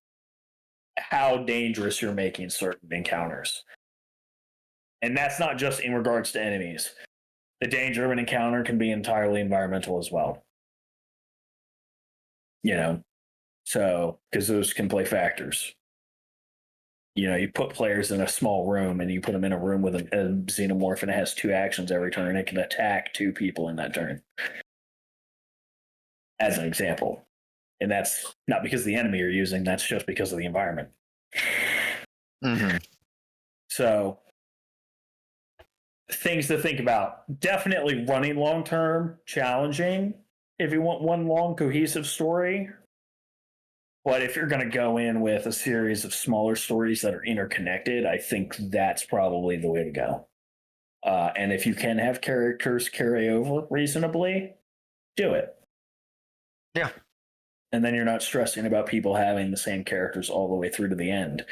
how dangerous you're making certain encounters. And that's not just in regards to enemies. The danger of an encounter can be entirely environmental as well. You know, so because those can play factors. You know, you put players in a small room and you put them in a room with a xenomorph and it has 2 actions every turn. It can attack 2 people in that turn. As an example. And that's not because of the enemy you're using, that's just because of the environment. Mm-hmm. So, things to think about. Definitely running long term, challenging if you want one long cohesive story. But if you're going to go in with a series of smaller stories that are interconnected, I think that's probably the way to go. And if you can have characters carry over reasonably, do it. Yeah. And then you're not stressing about people having the same characters all the way through to the end.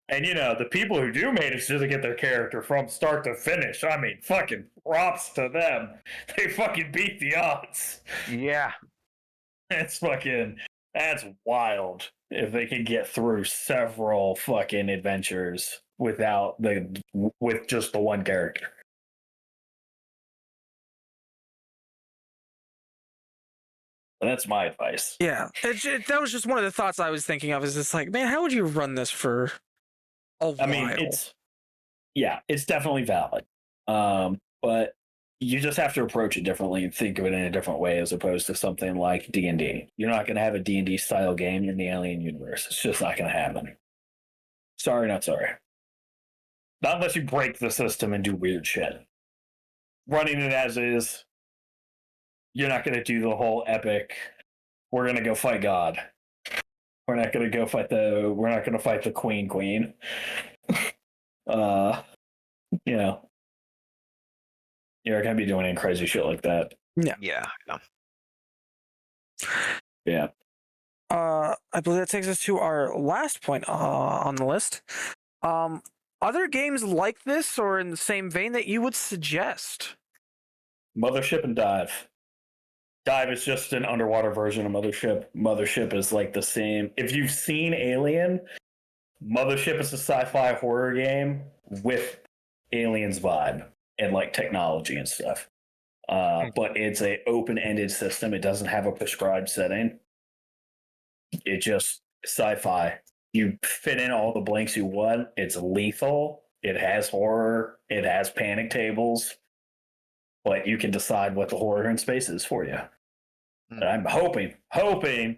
And, you know, the people who do manage to get their character from start to finish, I mean, fucking props to them. They fucking beat the odds. Yeah. That's wild if they can get through several fucking adventures with just the one character. That's my advice. Yeah, that was just one of the thoughts I was thinking of. Is just like, man, how would you run this for a while? I mean, it's definitely valid. But you just have to approach it differently and think of it in a different way as opposed to something like D&D. You're not going to have a D&D style game in the Alien universe. It's just not going to happen. Sorry, not sorry. Not unless you break the system and do weird shit. Running it as is, you're not going to do the whole epic, we're going to go fight God. We're not going to fight the queen. You know. You're going to be doing any crazy shit like that. Yeah. Yeah. I believe that takes us to our last point on the list. Other games like this or in the same vein that you would suggest? Mothership and Dive. Dive is just an underwater version of Mothership. Mothership is like the same. If you've seen Alien, Mothership is a sci-fi horror game with Aliens vibe and like technology and stuff. But it's a open-ended system. It doesn't have a prescribed setting. It just sci-fi. You fit in all the blanks you want. It's lethal. It has horror. It has panic tables. But you can decide what the horror in space is for you. And I'm hoping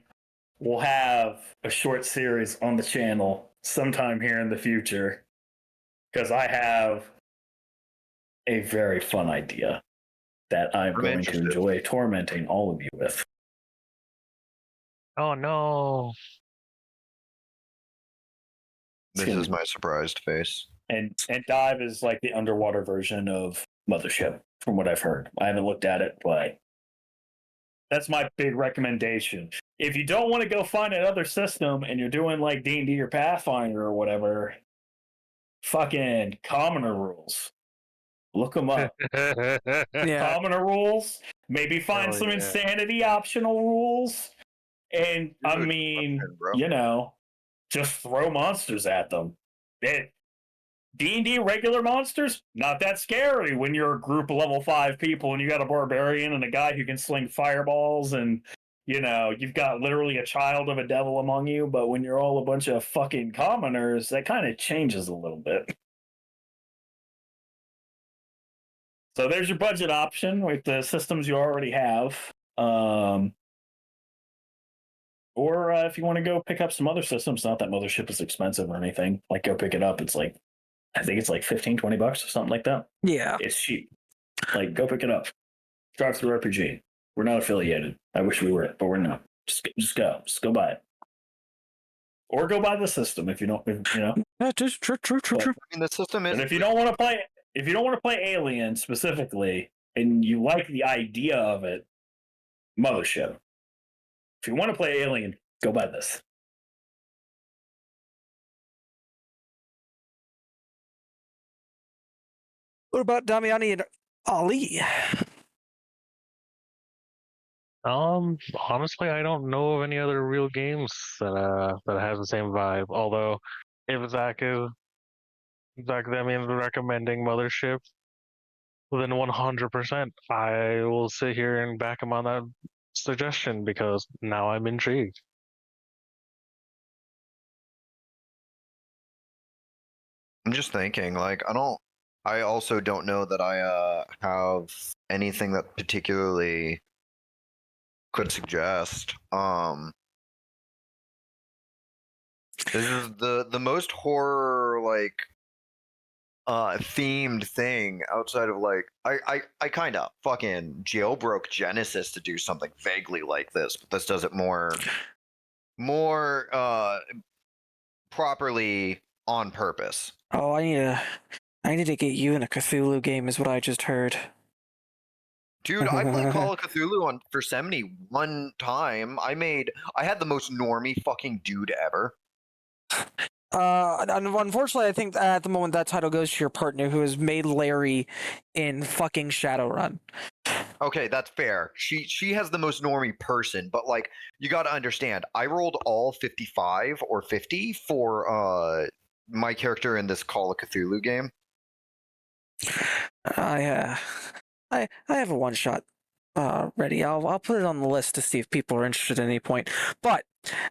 we'll have a short series on the channel sometime here in the future. Because I have a very fun idea that I'm going to enjoy tormenting all of you with. Oh no. This is my surprised face. And Dive is like the underwater version of Mothership, from what I've heard. I haven't looked at it, but that's my big recommendation. If you don't want to go find another system and you're doing like D&D or Pathfinder or whatever, fucking Commoner rules. Look them up. Yeah. Commoner rules. Maybe find some insanity optional rules. And I Dude, mean, fucking bro. you know, just throw monsters at them. D&D regular monsters, not that scary when you're a group of level 5 people and you got a barbarian and a guy who can sling fireballs and, you know, you've got literally a child of a devil among you. But when you're all a bunch of fucking commoners, that kind of changes a little bit. So there's your budget option with the systems you already have. Or if you want to go pick up some other systems, not that Mothership is expensive or anything, like go pick it up. It's like, I think it's like $15, $20 or something like that. Yeah. It's cheap. Like, go pick it up. Drive through RPG. We're not affiliated. I wish we were, but we're not. Just go buy it. Or go buy the system if you don't, you know. Yeah, just true. I mean, the system is. And if you don't want to play, Alien specifically, and you like the idea of it, Mothership. If you want to play Alien, go buy this. What about Damiani and Ali? Honestly, I don't know of any other real games that have the same vibe. Although, if Zach Demian's recommending Mothership, then 100% I will sit here and back him on that suggestion because now I'm intrigued. I'm just thinking, like, I also don't know that I have anything that particularly could suggest. This is the most horror like themed thing outside of like I kind of fucking jailbroke Genesis to do something vaguely like this, but this does it more properly on purpose. Oh, I need to get you in a Cthulhu game, is what I just heard. Dude, I played Call of Cthulhu for 70 one time. I had the most normie fucking dude ever. Unfortunately, I think at the moment that title goes to your partner, who has made Larry in fucking Shadowrun. Okay, that's fair. She has the most normie person, but like you got to understand, I rolled all 55 or 50 for my character in this Call of Cthulhu game. I have a one shot ready. I'll put it on the list to see if people are interested at any point. But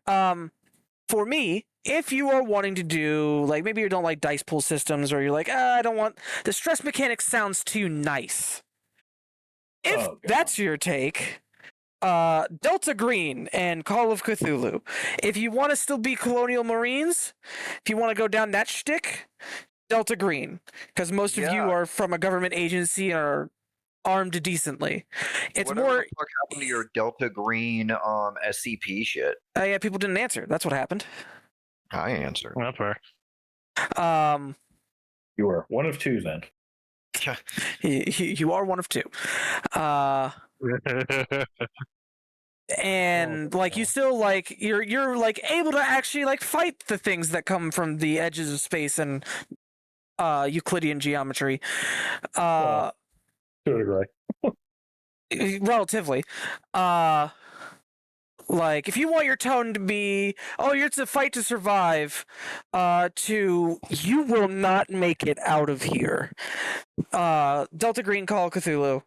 for me, if you are wanting to do, like, maybe you don't like dice pool systems, or you're like, I don't want the stress mechanic, sounds too nice. If that's your take, Delta Green and Call of Cthulhu. If you want to still be Colonial Marines, if you want to go down that shtick, Delta Green, because most of you are from a government agency and are armed decently. It's Whatever more. the fuck happened to your Delta Green SCP shit? Yeah, people didn't answer. That's what happened. I answered. That's fair. You were one of two then. You are one of two. And like you still like you're like able to actually like fight the things that come from the edges of space and Euclidean geometry. To a degree. Relatively. Like if you want your tone to be, it's a fight to survive, to you will not make it out of here. Delta Green, Call of Cthulhu.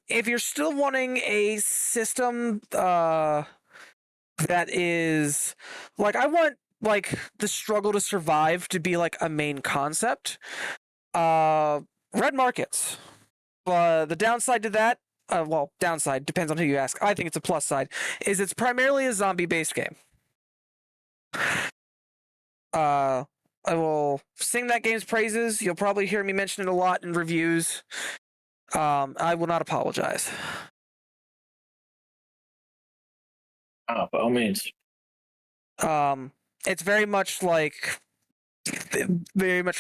If you're still wanting a system that is like, I want like the struggle to survive to be like a main concept, Red Markets. The downside to that, downside depends on who you ask. I think it's a plus side, is it's primarily a zombie-based game. I will sing that game's praises. You'll probably hear me mention it a lot in reviews. I will not apologize. By all means. It's very much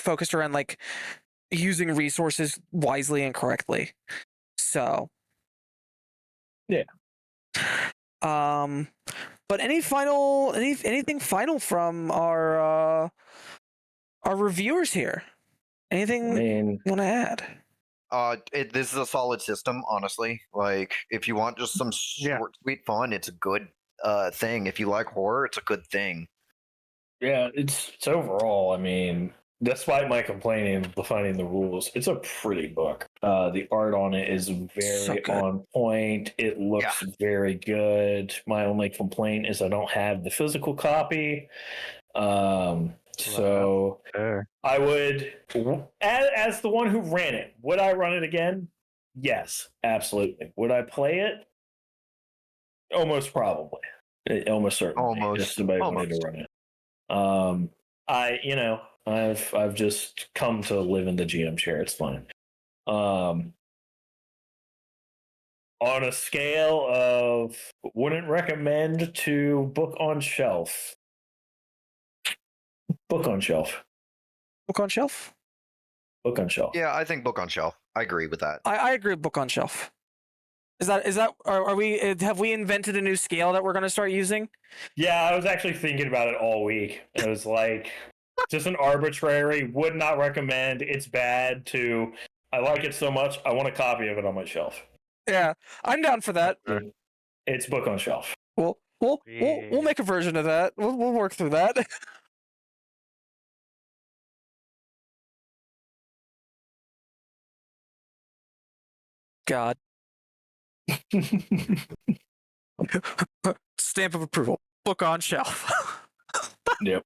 focused around like using resources wisely and correctly. So, yeah. But anything final from our reviewers here? Anything you want to add? This is a solid system, honestly. Like, if you want just some short, sweet fun, it's a good thing. If you like horror, it's a good thing. Yeah, it's overall. I mean, despite my complaining of defining the rules, it's a pretty book. The art on it is very good. on point. It looks very good. My only complaint is I don't have the physical copy. So Fair. I would, as the one who ran it, would I run it again? Yes, absolutely. Would I play it? Almost probably. Almost certainly. If somebody wanted to run it. I've just come to live in the GM chair. It's fine. On a scale of wouldn't recommend to book on shelf. Book on shelf. Book on shelf. Book on shelf. Yeah, I think book on shelf. I agree with that. I agree with book on shelf. Is that are we have we invented a new scale that we're going to start using? Yeah, I was actually thinking about it all week. It was like just an arbitrary, would not recommend, it's bad, to I like it so much, I want a copy of it on my shelf. Yeah, I'm down for that. It's book on shelf. We'll make a version of that. We'll work through that. God. Stamp of approval. Book on shelf. Yep.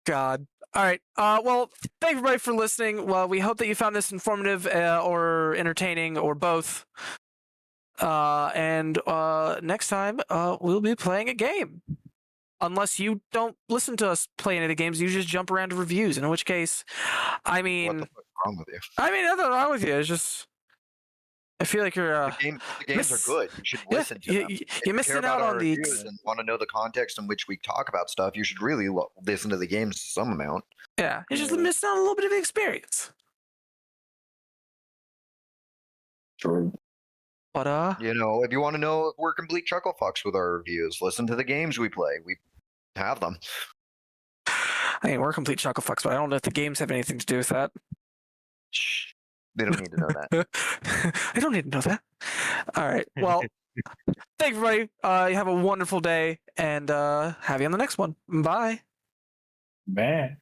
God. All right. Well, thank everybody for listening. Well, we hope that you found this informative or entertaining or both. And next time, we'll be playing a game. Unless you don't listen to us play any of the games, you just jump around to reviews. In which case, I mean, What the fuck's wrong with you? I mean, nothing wrong with you. It's just, I feel like you're. The games are good. You should listen to them. If You're missing care about out our on the. reviews and want to know the context in which we talk about stuff, you should really listen to the games to some amount. Yeah, you're just missing out on a little bit of the experience. True. But You know, if you want to know if we're complete chuckle fucks with our reviews, listen to the games we play. We have them. I mean, we're complete chuckle fucks, but I don't know if the games have anything to do with that. Shh. They don't need to know that. I don't need to know that. All right. Well, thank you, everybody. You have a wonderful day, and have you on the next one. Bye. Man.